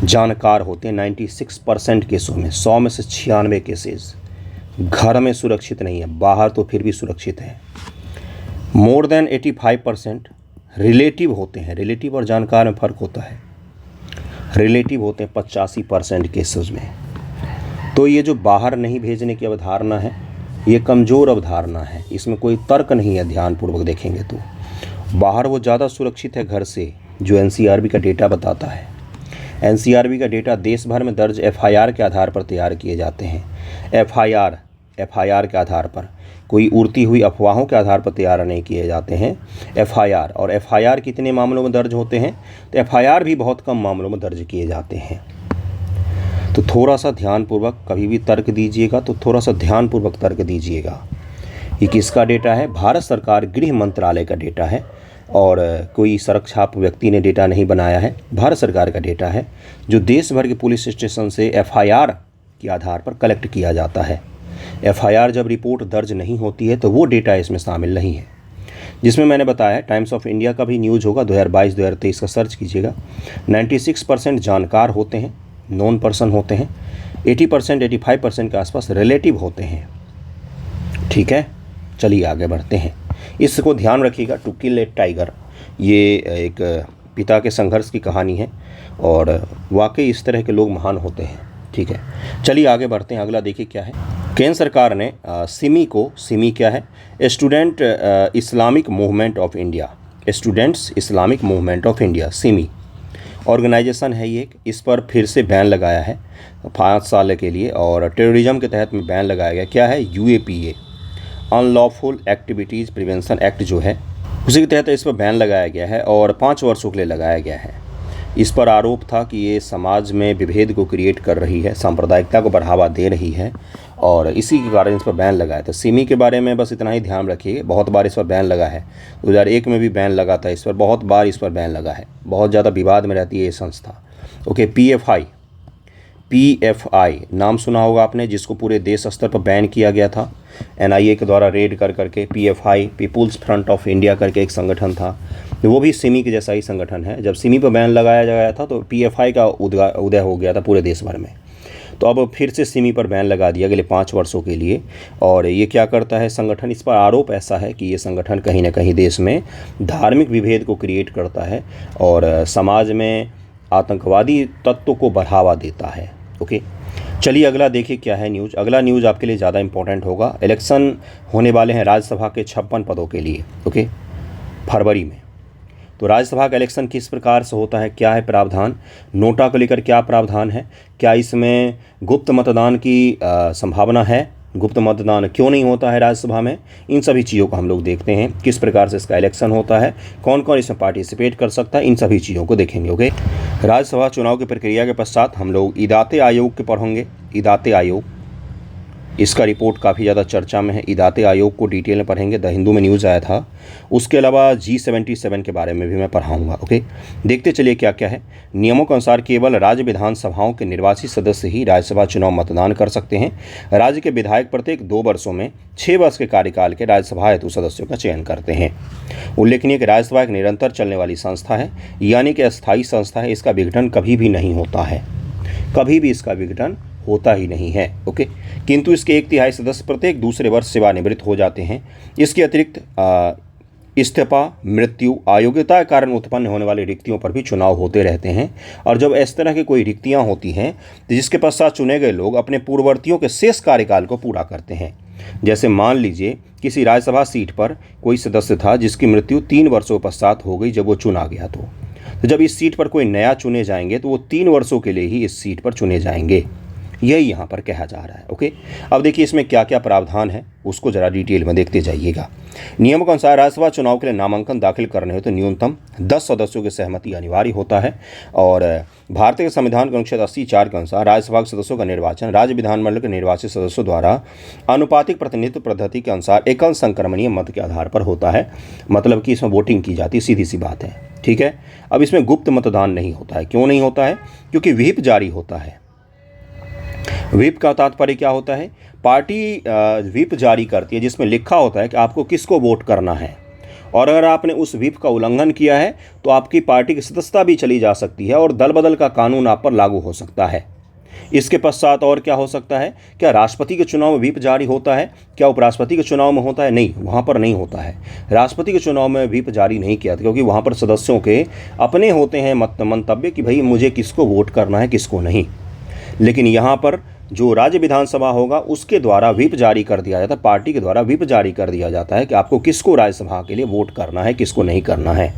जानकार होते हैं 96% केसों में। 100 में से 96 केसेस घर में सुरक्षित नहीं है, बाहर तो फिर भी सुरक्षित है। मोर देन 85% रिलेटिव होते हैं, रिलेटिव और जानकार में फ़र्क होता है, रिलेटिव होते हैं 85% केसेस में। तो ये जो बाहर नहीं भेजने की अवधारणा है ये कमज़ोर अवधारणा है, इसमें कोई तर्क नहीं है, ध्यानपूर्वक देखेंगे तो बाहर वो ज़्यादा सुरक्षित है घर से, जो एनसीआरबी का डेटा बताता है। एनसीआरबी का डेटा देश भर में दर्ज एफआईआर के आधार पर तैयार किए जाते हैं। एफआईआर के आधार पर, कोई उड़ती हुई अफवाहों के आधार पर तैयार नहीं किए जाते हैं एफआईआर। और एफआईआर कितने मामलों में दर्ज होते हैं तो एफआईआर भी बहुत कम मामलों में दर्ज किए जाते हैं। तो थोड़ा सा ध्यानपूर्वक, कभी भी तर्क दीजिएगा तो थोड़ा सा ध्यानपूर्वक तर्क दीजिएगा। ये किसका डेटा है? भारत सरकार गृह मंत्रालय का डेटा है, और कोई सड़क छाप व्यक्ति ने डेटा नहीं बनाया है, भारत सरकार का डेटा है, जो देश भर के पुलिस स्टेशन से एफआईआर के आधार पर कलेक्ट किया जाता है। एफआईआर जब रिपोर्ट दर्ज नहीं होती है तो वो डेटा इसमें शामिल नहीं है, जिसमें मैंने बताया टाइम्स ऑफ इंडिया का भी न्यूज़ होगा 2022-2023 का सर्च कीजिएगा। 96% जानकार होते हैं, नॉन पर्सन होते हैं, 80% 85% के आसपास रिलेटिव होते हैं। ठीक है, चलिए आगे बढ़ते हैं, इसको ध्यान रखिएगा। टू किल ए टाइगर, ये एक पिता के संघर्ष की कहानी है और वाकई इस तरह के लोग महान होते हैं। ठीक है, चलिए आगे बढ़ते हैं। अगला देखिए क्या है। केंद्र सरकार ने सिमी क्या है? Student Islamic Movement of India, Students Islamic Movement of India, SIMI organisation है ये, इस पर फिर से बैन लगाया है 5 साल के लिए, और टेररिज्म के तहत में बैन लगाया गया। क्या है? UAPA, unlawful activities prevention act जो है उसी के तहत इस पर बैन लगाया गया है और 5 वर्षों के लिए लगाया गया है। इस पर आरोप था कि ये समाज में विभेद को क्रिएट कर रही है, सांप्रदायिकता को बढ़ावा दे रही है और इसी के कारण इस पर बैन लगाया था। सिमी के बारे में बस इतना ही ध्यान रखिए, बहुत बार इस पर बैन लगा है। 2001 में भी बैन लगा था इस पर, बहुत बार इस पर बैन लगा है, बहुत ज़्यादा विवाद में रहती है ये संस्था। ओके, पीएफआई नाम सुना होगा आपने, जिसको पूरे देश स्तर पर बैन किया गया था एनआईए के द्वारा रेड कर करके। PFI People's Front of India करके एक संगठन था, वो भी सिमी के जैसा ही संगठन है। जब सिमी पर बैन लगाया गया था तो पीएफआई का उदय हो गया था पूरे देश भर में। तो अब फिर से सिमी पर बैन लगा दिया अगले 5 वर्षों के लिए। और ये क्या करता है संगठन, इस पर आरोप ऐसा है कि ये संगठन कहीं ना कहीं देश में धार्मिक विभेद को क्रिएट करता है और समाज में आतंकवादी तत्व को बढ़ावा देता है। ओके, चलिए अगला देखिए क्या है न्यूज़। अगला न्यूज़ आपके लिए ज़्यादा इंपॉर्टेंट होगा। इलेक्शन होने वाले हैं राज्यसभा के 56 पदों के लिए, ओके, फरवरी में। तो राज्यसभा का इलेक्शन किस प्रकार से होता है, क्या है प्रावधान, नोटा को लेकर क्या प्रावधान है, क्या इसमें गुप्त मतदान की संभावना है, गुप्त मतदान क्यों नहीं होता है राज्यसभा में, इन सभी चीज़ों को हम लोग देखते हैं। किस प्रकार से इसका इलेक्शन होता है, कौन कौन इसमें पार्टिसिपेट कर सकता है, इन सभी चीज़ों को देखेंगे। ओके, राज्यसभा चुनाव की प्रक्रिया के पश्चात हम लोग इदाते आयोग के पढ़ेंगे। इदाते आयोग, इसका रिपोर्ट काफ़ी ज़्यादा चर्चा में है। इदाते आयोग को डिटेल में पढ़ेंगे, द हिंदू में न्यूज़ आया था। उसके अलावा G77 के बारे में भी मैं पढ़ाऊंगा। ओके, देखते चलिए क्या क्या है। नियमों के अनुसार केवल राज्य विधानसभाओं के निर्वाचित सदस्य ही राज्यसभा चुनाव मतदान कर सकते हैं। राज्य के विधायक प्रत्येक 2 वर्षों में 6 वर्ष के कार्यकाल के राज्यसभा हेतु सदस्यों का चयन करते हैं। उल्लेखनीय कि राज्यसभा एक निरंतर चलने वाली संस्था है, यानी कि अस्थायी संस्था है। इसका विघटन कभी भी नहीं होता है, कभी भी इसका विघटन होता ही नहीं है। ओके, किंतु इसके 1/3 सदस्य प्रत्येक दूसरे वर्ष सेवानिवृत्त हो जाते हैं। इसके अतिरिक्त इस्तीफा, मृत्यु, अयोग्यता के कारण उत्पन्न होने वाली रिक्तियों पर भी चुनाव होते रहते हैं। और जब इस तरह की कोई रिक्तियां होती हैं तो जिसके पश्चात चुने गए लोग अपने पूर्ववर्तियों के शेष कार्यकाल को पूरा करते हैं। जैसे मान लीजिए किसी राज्यसभा सीट पर कोई सदस्य था जिसकी मृत्यु 3 वर्षों पश्चात हो गई जब वो चुना गया, तो जब इस सीट पर कोई नया चुने जाएंगे तो वो 3 वर्षों के लिए ही इस सीट पर चुने जाएंगे, यही यहाँ पर कहा जा रहा है। ओके, अब देखिए इसमें क्या क्या प्रावधान है उसको ज़रा डिटेल में देखते जाइएगा। नियमों के अनुसार राज्यसभा चुनाव के लिए नामांकन दाखिल करने हो तो न्यूनतम 10 सदस्यों की सहमति अनिवार्य होता है। और भारतीय संविधान के अनुच्छेद 80(4) के अनुसार राज्यसभा के सदस्यों का निर्वाचन राज्य विधानमंडल के निर्वाचित सदस्यों द्वारा अनुपातिक प्रतिनिधित्व पद्धति के अनुसार एकल संक्रमणीय मत के आधार पर होता है। मतलब कि इसमें वोटिंग की जाती है, सीधी सी बात है। ठीक है, अब इसमें गुप्त मतदान नहीं होता है। क्यों नहीं होता है? क्योंकि व्हिप जारी होता है। व्हिप का तात्पर्य क्या होता है? पार्टी व्हिप जारी करती है जिसमें लिखा होता है कि आपको किसको वोट करना है, और अगर आपने उस व्हिप का उल्लंघन किया है तो आपकी पार्टी की सदस्यता भी चली जा सकती है और दल बदल का कानून आप पर लागू हो सकता है। इसके पश्चात और क्या हो सकता है? क्या राष्ट्रपति के चुनाव में व्हिप जारी होता है? क्या उपराष्ट्रपति के चुनाव में होता है? नहीं, वहाँ पर नहीं होता है। राष्ट्रपति के चुनाव में व्हिप जारी नहीं किया था क्योंकि वहाँ पर सदस्यों के अपने होते हैं मंतव्य कि भाई मुझे किसको वोट करना है किसको नहीं। लेकिन यहाँ पर जो राज्य विधानसभा होगा उसके द्वारा व्हिप जारी कर दिया जाता है, पार्टी के द्वारा व्हिप जारी कर दिया जाता है कि आपको किसको राज्यसभा के लिए वोट करना है किसको नहीं करना है।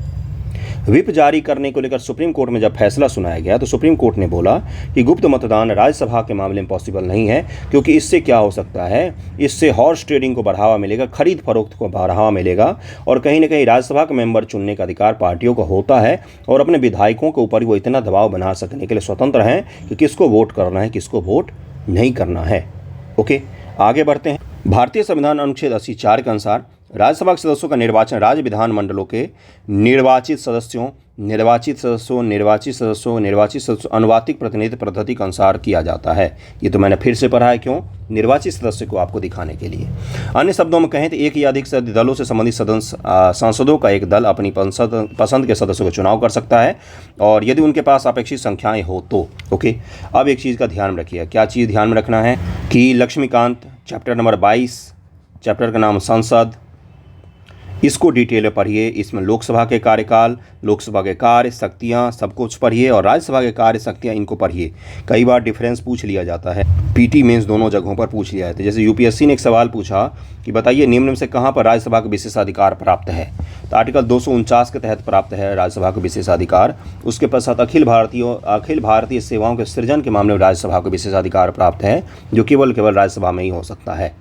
व्हिप जारी करने को लेकर सुप्रीम कोर्ट में जब फैसला सुनाया गया तो सुप्रीम कोर्ट ने बोला कि गुप्त मतदान राज्यसभा के मामले में पॉसिबल नहीं है, क्योंकि इससे क्या हो सकता है, इससे हॉर्स ट्रेडिंग को बढ़ावा मिलेगा, खरीद फरोख्त को बढ़ावा मिलेगा, और कहीं ना कहीं राज्यसभा का मेंबर चुनने का अधिकार पार्टियों का होता है और अपने विधायकों के ऊपर वो इतना दबाव बना सकने के लिए स्वतंत्र हैं कि किसको वोट करना है किसको वोट नहीं करना है। ओके, आगे बढ़ते हैं। भारतीय संविधान अनुच्छेद 80(4) के अनुसार राज्यसभा के सदस्यों का निर्वाचन राज्य विधानमंडलों के निर्वाचित सदस्यों अनुपातिक प्रतिनिधित्व पद्धति के अनुसार किया जाता है। ये तो मैंने फिर से पढ़ा है, क्यों? निर्वाचित सदस्य को आपको दिखाने के लिए। अन्य शब्दों में कहें तो एक या अधिक दलों से संबंधित सांसदों का एक दल अपनी पसंद के सदस्यों का चुनाव कर सकता है, और यदि उनके पास अपेक्षित संख्याएं हो तो। ओके, अब एक चीज़ का ध्यान रखिए। क्या चीज़ ध्यान में रखना है कि लक्ष्मीकांत चैप्टर नंबर 22, चैप्टर का नाम संसद, इसको डिटेल में पढ़िए। इसमें लोकसभा के कार्यकाल, लोकसभा के कार्य शक्तियाँ सब कुछ पढ़िए, और राज्यसभा के कार्य शक्तियाँ इनको पढ़िए। कई बार डिफरेंस पूछ लिया जाता है, पीटी मेंस दोनों जगहों पर पूछ लिया जाता है। जैसे यूपीएससी ने एक सवाल पूछा कि बताइए निम्न में से कहाँ पर राज्यसभा का विशेषाधिकार प्राप्त है, तो आर्टिकल 249 के तहत प्राप्त है राज्यसभा का विशेषाधिकार। उसके पश्चात अखिल भारतीय सेवाओं के सृजन के मामले में राज्यसभा का विशेषाधिकार प्राप्त है, जो केवल राज्यसभा में ही हो सकता है।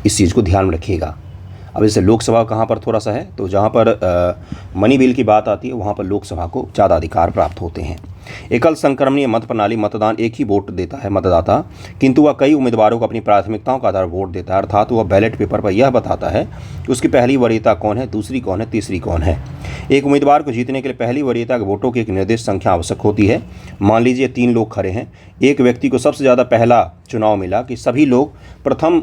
इस चीज़ को ध्यान में रखिएगा। अब जैसे लोकसभा कहाँ पर थोड़ा सा है, तो जहाँ पर मनी बिल की बात आती है वहाँ पर लोकसभा को ज़्यादा अधिकार प्राप्त होते हैं। एकल संक्रमणीय मत प्रणाली, मतदान एक ही वोट देता है मतदाता, किंतु वह कई उम्मीदवारों को अपनी प्राथमिकताओं का आधार वोट देता है, अर्थात वह बैलेट पेपर पर यह बताता है कि उसकी पहली वरीयता कौन है, दूसरी कौन है, तीसरी कौन है। एक उम्मीदवार को जीतने के लिए पहली वरीयता के वोटों की एक निर्दिष्ट संख्या आवश्यक होती है। मान लीजिए 3 लोग खड़े हैं, एक व्यक्ति को सबसे ज़्यादा पहला चुनाव मिला कि सभी लोग प्रथम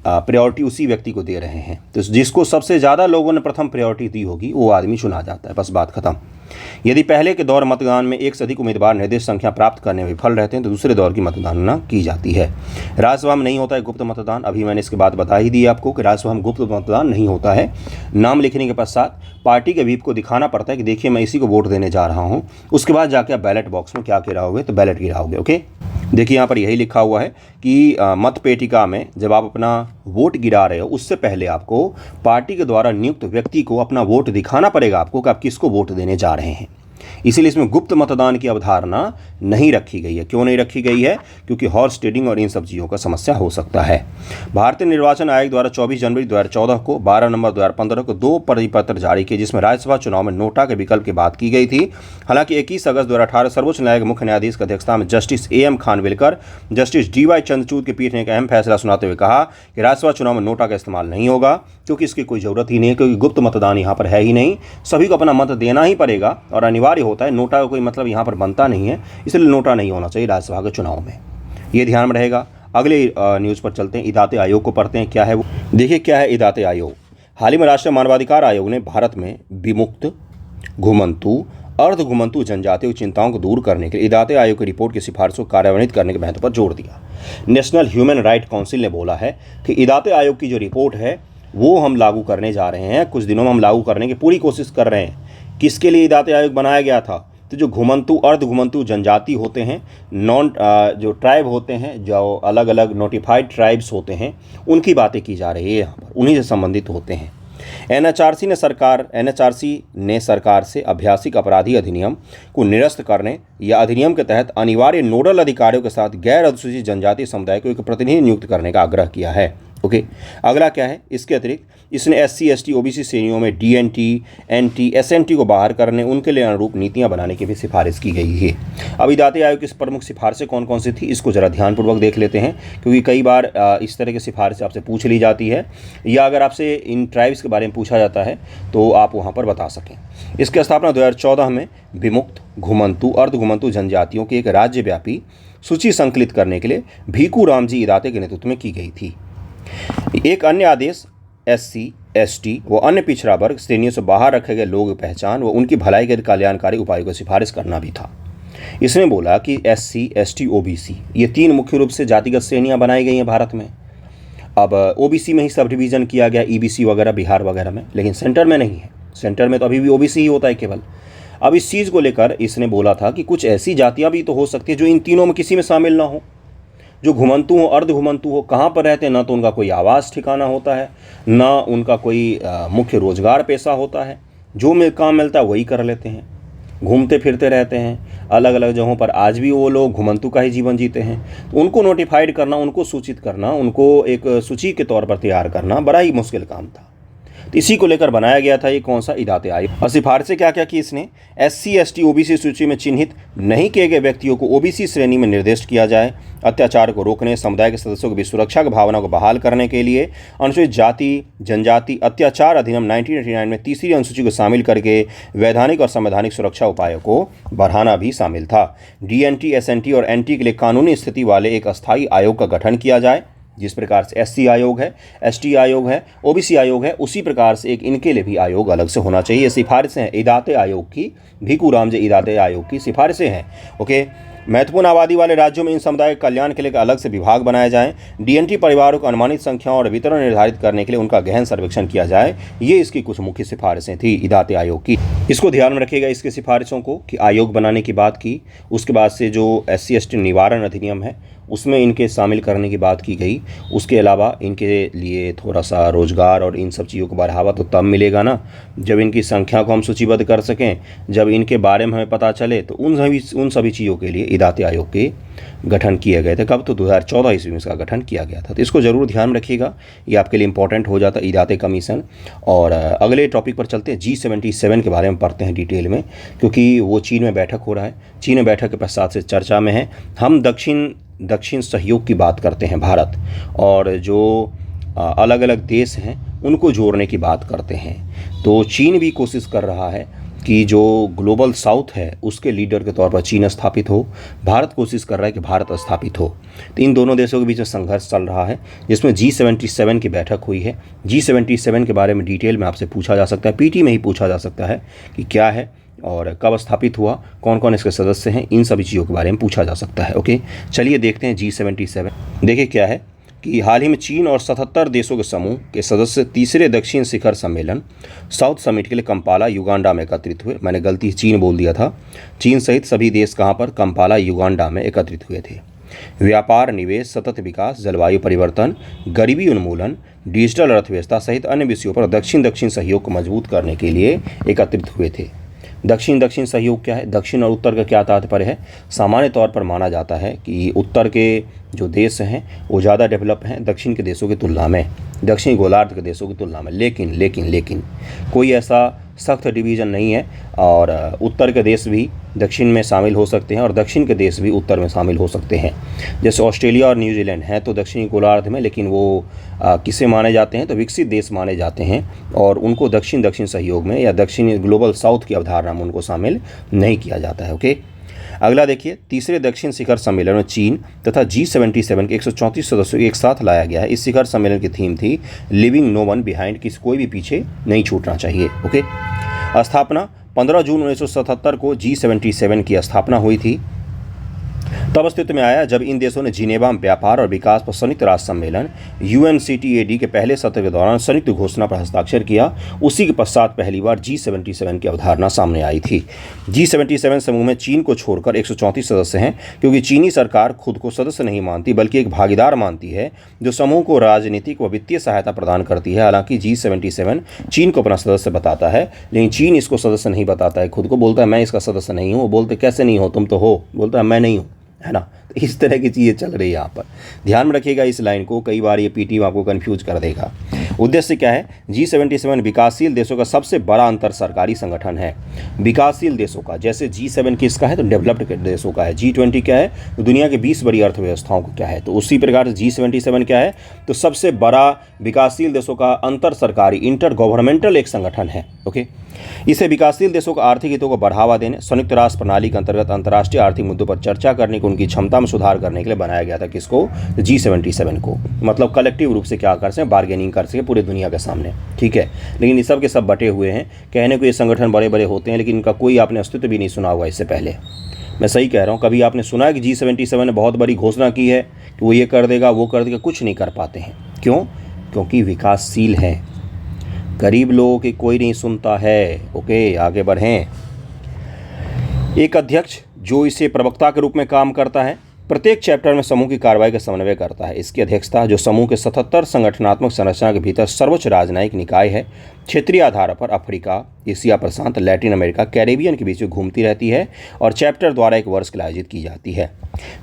प्रायोरिटी उसी व्यक्ति को दे रहे हैं, तो जिसको सबसे ज़्यादा लोगों ने प्रथम प्रायोरिटी दी होगी वो आदमी चुना जाता है, बस बात खत्म। यदि पहले के दौर मतदान में एक से अधिक उम्मीदवार निर्दिष्ट संख्या प्राप्त करने में विफल रहते हैं तो दूसरे दौर की मतगणना की जाती है। राज्यसभा में नहीं होता है गुप्त मतदान, अभी मैंने इसके बाद बता ही दी आपको कि राज्यसभा में गुप्त मतदान नहीं होता है। नाम लिखने के पश्चात पार्टी के व्हीप को दिखाना पड़ता है कि देखिए मैं इसी को वोट देने जा रहा हूँ, उसके बाद जाके आप बैलेट बॉक्स में क्या गिराओगे, तो बैलेट गिराओगे। ओके, देखिए यहाँ पर यही लिखा हुआ है कि मत पेटिका में जब आप अपना वोट गिरा रहे हो उससे पहले आपको पार्टी के द्वारा नियुक्त व्यक्ति को अपना वोट दिखाना पड़ेगा आपको कि आप किसको वोट देने जा रहे हैं। इसीलिए इसमें गुप्त मतदान की अवधारणा नहीं रखी गई है। क्यों नहीं रखी गई है? क्योंकि हॉर्स ट्रेडिंग और इन सब चीज़ों का समस्या हो सकता है। भारतीय निर्वाचन आयोग द्वारा 24 जनवरी 2014 को 12 नवंबर 2015 को 2 परिपत्र जारी किए जिसमें राज्यसभा चुनाव में नोटा के विकल्प की बात की गई थी। हालांकि 21 अगस्त 2018 सर्वोच्च न्यायालय के मुख्य न्यायाधीश की अध्यक्षता में justice AM Khanwilkar, justice DY Chandrachud की पीठ ने एक अहम फैसला सुनाते हुए कहा कि राज्यसभा चुनाव में नोटा का इस्तेमाल नहीं होगा, क्योंकि इसकी कोई ज़रूरत ही नहीं है, क्योंकि गुप्त मतदान यहाँ पर है ही नहीं। सभी को अपना मत देना ही पड़ेगा और अनिवार्य होता है, नोटा का कोई मतलब यहाँ पर बनता नहीं है, इसलिए नोटा नहीं होना चाहिए राज्यसभा के चुनाव में। ये ध्यान में रहेगा। अगले न्यूज़ पर चलते हैं, इदाते आयोग को पढ़ते हैं। क्या है वो? देखिए क्या है इदाते आयोग। हाल ही में राष्ट्रीय मानवाधिकार आयोग ने भारत में विमुक्त, घुमंतु, अर्ध घुमंतु जनजातीय चिंताओं को दूर करने के लिए इदाते आयोग की रिपोर्ट की सिफारिशों को कार्यान्वित करने के महत्व पर जोर दिया। नेशनल ह्यूमन राइट काउंसिल ने बोला है कि इदाते आयोग की जो रिपोर्ट है वो हम लागू करने जा रहे हैं, कुछ दिनों में हम लागू करने की पूरी कोशिश कर रहे हैं। किसके लिए इदाते आयोग बनाया गया था? तो जो घुमंतु, अर्ध घुमंतु जनजाति होते हैं, जो ट्राइब होते हैं, जो अलग अलग नोटिफाइड ट्राइब्स होते हैं, उनकी बातें की जा रही है यहाँ पर, उन्हीं से संबंधित होते हैं। NHRC ने सरकार से अभ्यासिक अपराधी अधिनियम को निरस्त करने या अधिनियम के तहत अनिवार्य नोडल अधिकारियों के साथ गैर अनुसूचित जनजातीय समुदाय को एक प्रतिनिधि नियुक्त करने का आग्रह किया है। ओके, अगला क्या है? इसके अतिरिक्त इसने SC, ST, OBC श्रेणियों में DNT, NT, SNT को बाहर करने, उनके लिए अनुरूप नीतियां बनाने की भी सिफारिश की गई है। अब इदाते आयोग की प्रमुख सिफारिशें कौन कौन सी थी इसको ज़रा ध्यानपूर्वक देख लेते हैं, क्योंकि कई बार इस तरह की सिफारिश आपसे पूछ ली जाती है, या अगर आपसे इन ट्राइब्स के बारे में पूछा जाता है तो आप वहाँ पर बता सकें। इसकी स्थापना 2014 में विमुक्त, घुमंतु, अर्ध घुमंतु जनजातियों की एक राज्यव्यापी सूची संकलित करने के लिए भीखू रामजी इदाते के नेतृत्व में की गई थी। एक अन्य आदेश SC, ST व अन्य पिछड़ा वर्ग श्रेणियों से बाहर रखे गए लोगों की पहचान व उनकी भलाई के कल्याणकारी उपायों की सिफारिश करना भी था। इसने बोला कि SC, ST, OBC ये 3 मुख्य रूप से जातिगत श्रेणियां बनाई गई हैं भारत में। अब OBC में ही सब डिवीज़न किया गया, EBC वगैरह बिहार वगैरह में, लेकिन सेंटर में नहीं है। सेंटर में तो अभी भी OBC ही होता है केवल। अब इस चीज़ को लेकर इसने बोला था कि कुछ ऐसी जातियाँ भी तो हो सकती है जो इन तीनों में किसी में शामिल ना हो। जो घुमंतु हो, अर्ध घुमंतु हो, कहाँ पर रहते हैं, ना तो उनका कोई आवास ठिकाना होता है, ना उनका कोई मुख्य रोजगार पेशा होता है, जो काम मिलता है वही कर लेते हैं, घूमते फिरते रहते हैं अलग अलग जगहों पर। आज भी वो लोग घुमंतु का ही जीवन जीते हैं। तो उनको नोटिफाइड करना, उनको सूचित करना, उनको एक सूची के तौर पर तैयार करना बड़ा ही मुश्किल काम था। तो इसी को लेकर बनाया गया था ये कौन सा? इदाते आयोग। और सिफारिशें क्या क्या की इसने? SC, ST, OBC सूची में चिन्हित नहीं किए गए व्यक्तियों को OBC श्रेणी में निर्दिष्ट किया जाए। अत्याचार को रोकने, समुदाय के सदस्यों की भी सुरक्षा की भावना को बहाल करने के लिए अनुसूचित जाति जनजाति अत्याचार अधिनियम 1989 में तीसरी अनुसूची को शामिल करके वैधानिक और संवैधानिक सुरक्षा उपायों को बढ़ाना भी शामिल था। DNT, SNT और NT के लिए कानूनी स्थिति वाले एक अस्थायी आयोग का गठन किया जाए। जिस प्रकार से SC आयोग है, ST आयोग है, OBC आयोग है, उसी प्रकार से एक इनके लिए भी आयोग अलग से होना चाहिए। ये सिफारिशें हैं इदाते आयोग की, भीखू रामजी इदाते आयोग की सिफारिशें हैं। ओके, महत्वपूर्ण आबादी वाले राज्यों में इन समुदाय के कल्याण के लिए अलग से विभाग बनाए जाएं। DNT परिवारों को अनुमानित संख्याओं और वितरण निर्धारित करने के लिए उनका गहन सर्वेक्षण किया जाए। ये इसकी कुछ मुख्य सिफारिशें थी इदाते आयोग की। इसको ध्यान में रखिएगा इसकी सिफारिशों को कि आयोग बनाने की बात की, उसके बाद से जो SC, ST निवारण अधिनियम है उसमें इनके शामिल करने की बात की गई। उसके अलावा इनके लिए थोड़ा सा रोज़गार और इन सब चीज़ों को बढ़ावा तो तब मिलेगा ना जब इनकी संख्या को हम सूचीबद्ध कर सकें, जब इनके बारे में हमें पता चले। तो उन सभी चीज़ों के लिए इदाते आयोग के गठन किए गए थे। कब? तो 2014 ईस्वी में इसका गठन किया गया था। तो इसको ज़रूर ध्यान में रखिएगा, ये आपके लिए इंपॉर्टेंट हो जाता है इदाते कमीशन। और अगले टॉपिक पर चलते हैं, G77 के बारे में पढ़ते हैं डिटेल में, क्योंकि वो चीन में बैठक हो रहा है। चीन में बैठक के पश्चात से चर्चा में है। हम दक्षिण सहयोग की बात करते हैं भारत, और जो अलग अलग देश हैं उनको जोड़ने की बात करते हैं। तो चीन भी कोशिश कर रहा है कि जो ग्लोबल साउथ है उसके लीडर के तौर पर चीन स्थापित हो, भारत कोशिश कर रहा है कि भारत स्थापित हो। तो इन दोनों देशों के बीच में संघर्ष चल रहा है, जिसमें G77 की बैठक हुई है। G77 के बारे में डिटेल में आपसे पूछा जा सकता है, पीटी में ही पूछा जा सकता है कि क्या है और कब स्थापित हुआ, कौन कौन इसके सदस्य हैं, इन सभी चीज़ों के बारे में पूछा जा सकता है। ओके, चलिए देखते हैं G77। देखिए क्या है कि हाल ही में चीन और 77 देशों के समूह के सदस्य तीसरे दक्षिण शिखर सम्मेलन साउथ समिट के लिए कंपाला युगांडा में एकत्रित हुए। मैंने गलती चीन बोल दिया था। चीन सहित सभी देश कहाँ पर? कंपाला युगांडा में एकत्रित हुए थे। व्यापार, निवेश, सतत विकास, जलवायु परिवर्तन, गरीबी उन्मूलन, डिजिटल अर्थव्यवस्था सहित अन्य विषयों पर दक्षिण सहयोग को मजबूत करने के लिए एकत्रित हुए थे। दक्षिण सहयोग क्या है? दक्षिण और उत्तर का क्या तात्पर्य है? सामान्य तौर पर माना जाता है कि उत्तर के जो देश हैं वो ज़्यादा डेवलप हैं दक्षिण के देशों की तुलना में, दक्षिणी गोलार्ध के देशों की तुलना में। लेकिन कोई ऐसा सख्त डिवीज़न नहीं है, और उत्तर के देश भी दक्षिण में शामिल हो सकते हैं और दक्षिण के देश भी उत्तर में शामिल हो सकते हैं। जैसे ऑस्ट्रेलिया और न्यूजीलैंड हैं तो दक्षिणी गोलार्ध में, लेकिन वो किसे माने जाते हैं? तो विकसित देश माने जाते हैं, और उनको दक्षिण सहयोग में या दक्षिणी ग्लोबल साउथ की अवधारणा में उनको शामिल नहीं किया जाता है। ओके, अगला देखिए, तीसरे दक्षिण शिखर सम्मेलन में चीन तथा G77 के 134 सदस्यों को एक साथ लाया गया है। इस शिखर सम्मेलन की थीम थी लिविंग नो वन बिहाइंड, कोई भी पीछे नहीं छूटना चाहिए। ओके, स्थापना 15 जून 1977 को G77 की स्थापना हुई थी। तब अस्तित्व में आया जब इन देशों ने जिनेवा में व्यापार और विकास पर संयुक्त राष्ट्र सम्मेलन UNCTAD के पहले सत्र के दौरान संयुक्त घोषणा पर हस्ताक्षर किया। उसी के पश्चात पहली बार G77 की अवधारणा सामने आई थी। G77 समूह में चीन को छोड़कर 134 सदस्य हैं, क्योंकि चीनी सरकार खुद को सदस्य नहीं मानती बल्कि एक भागीदार मानती है जो समूह को राजनीतिक व वित्तीय सहायता प्रदान करती है। हालांकि G77 चीन को अपना सदस्य बताता है, लेकिन चीन इसको सदस्य नहीं बताता है। खुद को बोलता है मैं इसका सदस्य नहीं हूँ। बोलते कैसे नहीं हो? तुम तो हो। बोलता है मैं नहीं हूँ, है ना। तो इस तरह की चीज़ें चल रही है यहाँ पर, ध्यान में रखिएगा इस लाइन को, कई बार ये पीटी आपको कंफ्यूज कर देगा। उद्देश्य क्या है? G77 विकासशील देशों का सबसे बड़ा अंतर सरकारी संगठन है। विकासशील देशों का, जैसे G7 किसका है? तो डेवलप्ड देशों का है। G20 क्या है? तो दुनिया की 20 बड़ी अर्थव्यवस्थाओं को क्या है? तो उसी प्रकार से G77 क्या है? तो सबसे बड़ा विकासशील देशों का अंतर सरकारी इंटर गवर्नमेंटल एक संगठन है। ओके, इसे विकासशील देशों को आर्थिक हितों को बढ़ावा देने, संयुक्त राष्ट्र प्रणाली के अंतर्गत अंतर्राष्ट्रीय आर्थिक मुद्दों पर चर्चा करने को, उनकी क्षमता में सुधार करने के लिए बनाया गया था। किसको? G77 को। मतलब कलेक्टिव रूप से क्या कर सकें? बार्गेनिंग कर सके पूरे दुनिया के सामने, ठीक है। लेकिन ये सब के सब बटे हुए हैं। कहने को ये संगठन बड़े बड़े होते हैं, लेकिन इनका कोई आपने अस्तित्व भी नहीं सुना हुआ इससे पहले। मैं सही कह रहा हूँ? कभी आपने सुना है कि G77 ने बहुत बड़ी घोषणा की है कि वो ये कर देगा, वो कर देगा? कुछ नहीं कर पाते हैं। क्यों? क्योंकि विकासशील हैं, गरीब लोगों की कोई नहीं सुनता है। ओके, आगे बढ़ें। एक अध्यक्ष जो इसे प्रवक्ता के रूप में काम करता है, प्रत्येक चैप्टर में समूह की कार्रवाई का समन्वय करता है। इसकी अध्यक्षता जो समूह के 77 संगठनात्मक संरचना के भीतर सर्वोच्च राजनयिक निकाय है, क्षेत्रीय आधार पर अफ्रीका, एशिया प्रशांत, लैटिन अमेरिका, कैरेबियन के बीच में घूमती रहती है और चैप्टर द्वारा एक वर्ष के लिए आयोजित की जाती है।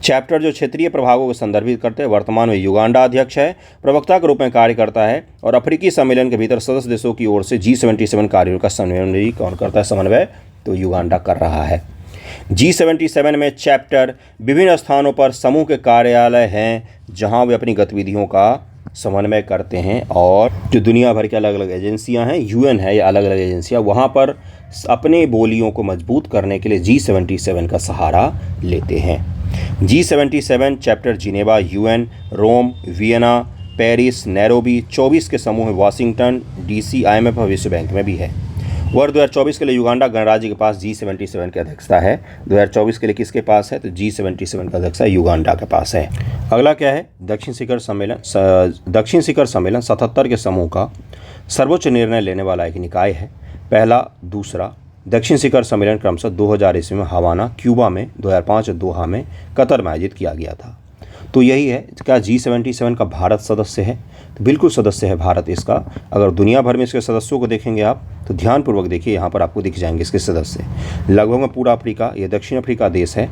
चैप्टर जो क्षेत्रीय प्रभागों को संदर्भित करते हैं, वर्तमान में युगांडा अध्यक्ष है, प्रवक्ता के रूप में कार्य करता है और अफ्रीकी सम्मेलन के भीतर सदस्य देशों की ओर से G77 कार्यों का समन्वय कौन करता है? समन्वय तो युगांडा कर रहा है। G77 में चैप्टर विभिन्न स्थानों पर समूह के कार्यालय हैं जहां वे अपनी गतिविधियों का समन्वय करते हैं, और जो दुनिया भर की अलग अलग एजेंसियां हैं, UN है या अलग अलग एजेंसियां, वहां पर अपने बोलियों को मजबूत करने के लिए G77 का सहारा लेते हैं। G77 चैप्टर जिनेवा, UN, रोम, वियना, पेरिस, नैरोबी, 24 के समूह वाशिंगटन DC, IMF और विश्व बैंक में भी है। वर्ष 2024 के लिए युगांडा गणराज्य के पास G77 की अध्यक्षता है। 2024 के लिए किसके पास है? तो G77 का अध्यक्षता युगांडा के पास है। अगला क्या है? दक्षिण शिखर सम्मेलन 77 के समूह का सर्वोच्च निर्णय लेने वाला एक निकाय है। पहला, दूसरा दक्षिण शिखर सम्मेलन क्रमशः 2000 ईस्वी में हवाना, क्यूबा में, 2005 दोहा में, कतर में आयोजित किया गया था। तो यही है, क्या G77 का भारत सदस्य है? तो बिल्कुल सदस्य है भारत इसका। अगर दुनिया भर में इसके सदस्यों को देखेंगे आप तो ध्यानपूर्वक देखिए, यहाँ पर आपको दिख जाएंगे इसके सदस्य लगभग में पूरा अफ्रीका, ये दक्षिण अफ्रीका देश है,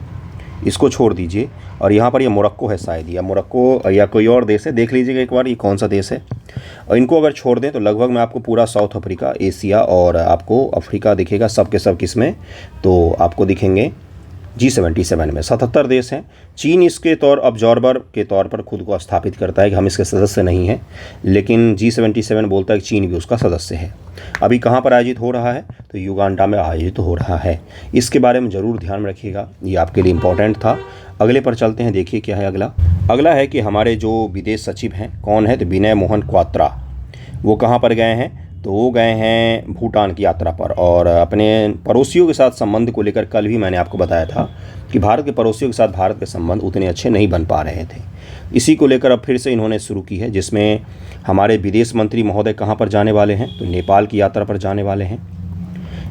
इसको छोड़ दीजिए। और यहाँ पर ये मोरक्को है शायद, या मोरक्को या कोई और देश है, देख लीजिएगा एक बार ये कौन सा देश है। और इनको अगर छोड़ दें तो लगभग में आपको पूरा साउथ अफ्रीका, एशिया और आपको अफ्रीका दिखेगा, सब के सब किस में, तो आपको दिखेंगे G77 में 77 देश हैं। चीन इसके ऑब्जर्वर के तौर पर खुद को स्थापित करता है कि हम इसके सदस्य नहीं हैं, लेकिन G77 बोलता है कि चीन भी उसका सदस्य है। अभी कहाँ पर आयोजित हो रहा है? तो युगांडा में आयोजित हो रहा है। इसके बारे में ज़रूर ध्यान में रखिएगा, ये आपके लिए इम्पोर्टेंट था। अगले पर चलते हैं, देखिए क्या है अगला है कि हमारे जो विदेश सचिव हैं कौन है, तो विनय मोहन क्वात्रा। वो कहाँ पर गए हैं? तो वो गए हैं भूटान की यात्रा पर, और अपने पड़ोसियों के साथ संबंध को लेकर कल भी मैंने आपको बताया था कि भारत के पड़ोसियों के साथ भारत के संबंध उतने अच्छे नहीं बन पा रहे थे। इसी को लेकर अब फिर से इन्होंने शुरू की है, जिसमें हमारे विदेश मंत्री महोदय कहाँ पर जाने वाले हैं? तो नेपाल की यात्रा पर जाने वाले हैं।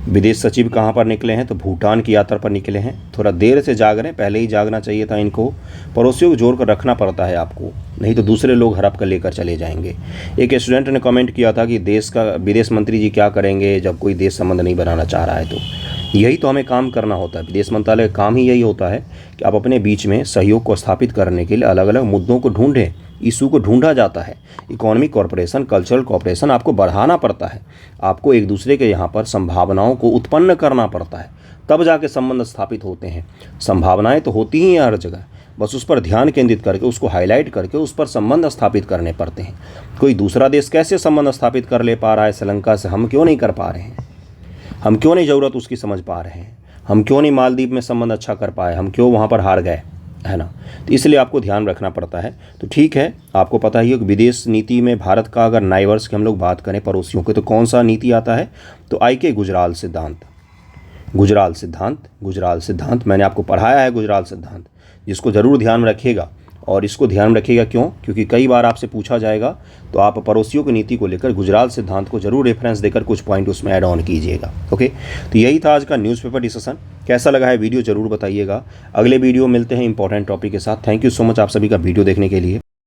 विदेश सचिव कहाँ पर निकले हैं? तो भूटान की यात्रा पर निकले हैं। थोड़ा देर से जाग रहे हैं, पहले ही जागना चाहिए था इनको। पड़ोसियों को जोड़ कर रखना पड़ता है आपको, नहीं तो दूसरे लोग हड़प कर लेकर चले जाएंगे। एक स्टूडेंट ने कमेंट किया था कि देश का विदेश मंत्री जी क्या करेंगे जब कोई देश संबंध नहीं बनाना चाह रहा है। तो यही तो हमें काम करना होता है, विदेश मंत्रालय का काम ही यही होता है कि आप अपने बीच में सहयोग को स्थापित करने के लिए अलग अलग मुद्दों को ढूंढें, इशू को ढूंढा जाता है। इकोनॉमिक कॉर्पोरेशन, कल्चरल कॉर्पोरेशन आपको बढ़ाना पड़ता है, आपको एक दूसरे के यहाँ पर संभावनाओं को उत्पन्न करना पड़ता है, तब जाके संबंध स्थापित होते हैं। संभावनाएं तो होती ही हैं हर जगह, बस उस पर ध्यान केंद्रित करके, उसको हाईलाइट करके उस पर संबंध स्थापित करने पड़ते हैं। कोई दूसरा देश कैसे संबंध स्थापित कर ले पा रहा है श्रीलंका से, हम क्यों नहीं कर पा रहे हैं? हम क्यों नहीं ज़रूरत उसकी समझ पा रहे हैं? हम क्यों नहीं मालदीव में संबंध अच्छा कर पाए? हम क्यों वहाँ पर हार गए, है ना? तो इसलिए आपको ध्यान रखना पड़ता है। तो ठीक है, आपको पता ही है कि विदेश नीति में भारत का अगर नाइबर्स की हम लोग बात करें, पड़ोसियों के, तो कौन सा नीति आता है? तो IK गुजराल सिद्धांत मैंने आपको पढ़ाया है, गुजराल सिद्धांत, जिसको ज़रूर ध्यान में रखिएगा। और इसको ध्यान में रखिएगा क्यों? क्योंकि कई बार आपसे पूछा जाएगा, तो आप पड़ोसियों की नीति को लेकर गुजराल सिद्धांत को जरूर रेफरेंस देकर कुछ पॉइंट उसमें ऐड ऑन कीजिएगा। ओके, तो यही था आज का न्यूज़पेपर डिस्कशन। कैसा लगा है वीडियो जरूर बताइएगा। अगले वीडियो मिलते हैं इंपॉर्टेंट टॉपिक के साथ। थैंक यू सो मच आप सभी का वीडियो देखने के लिए।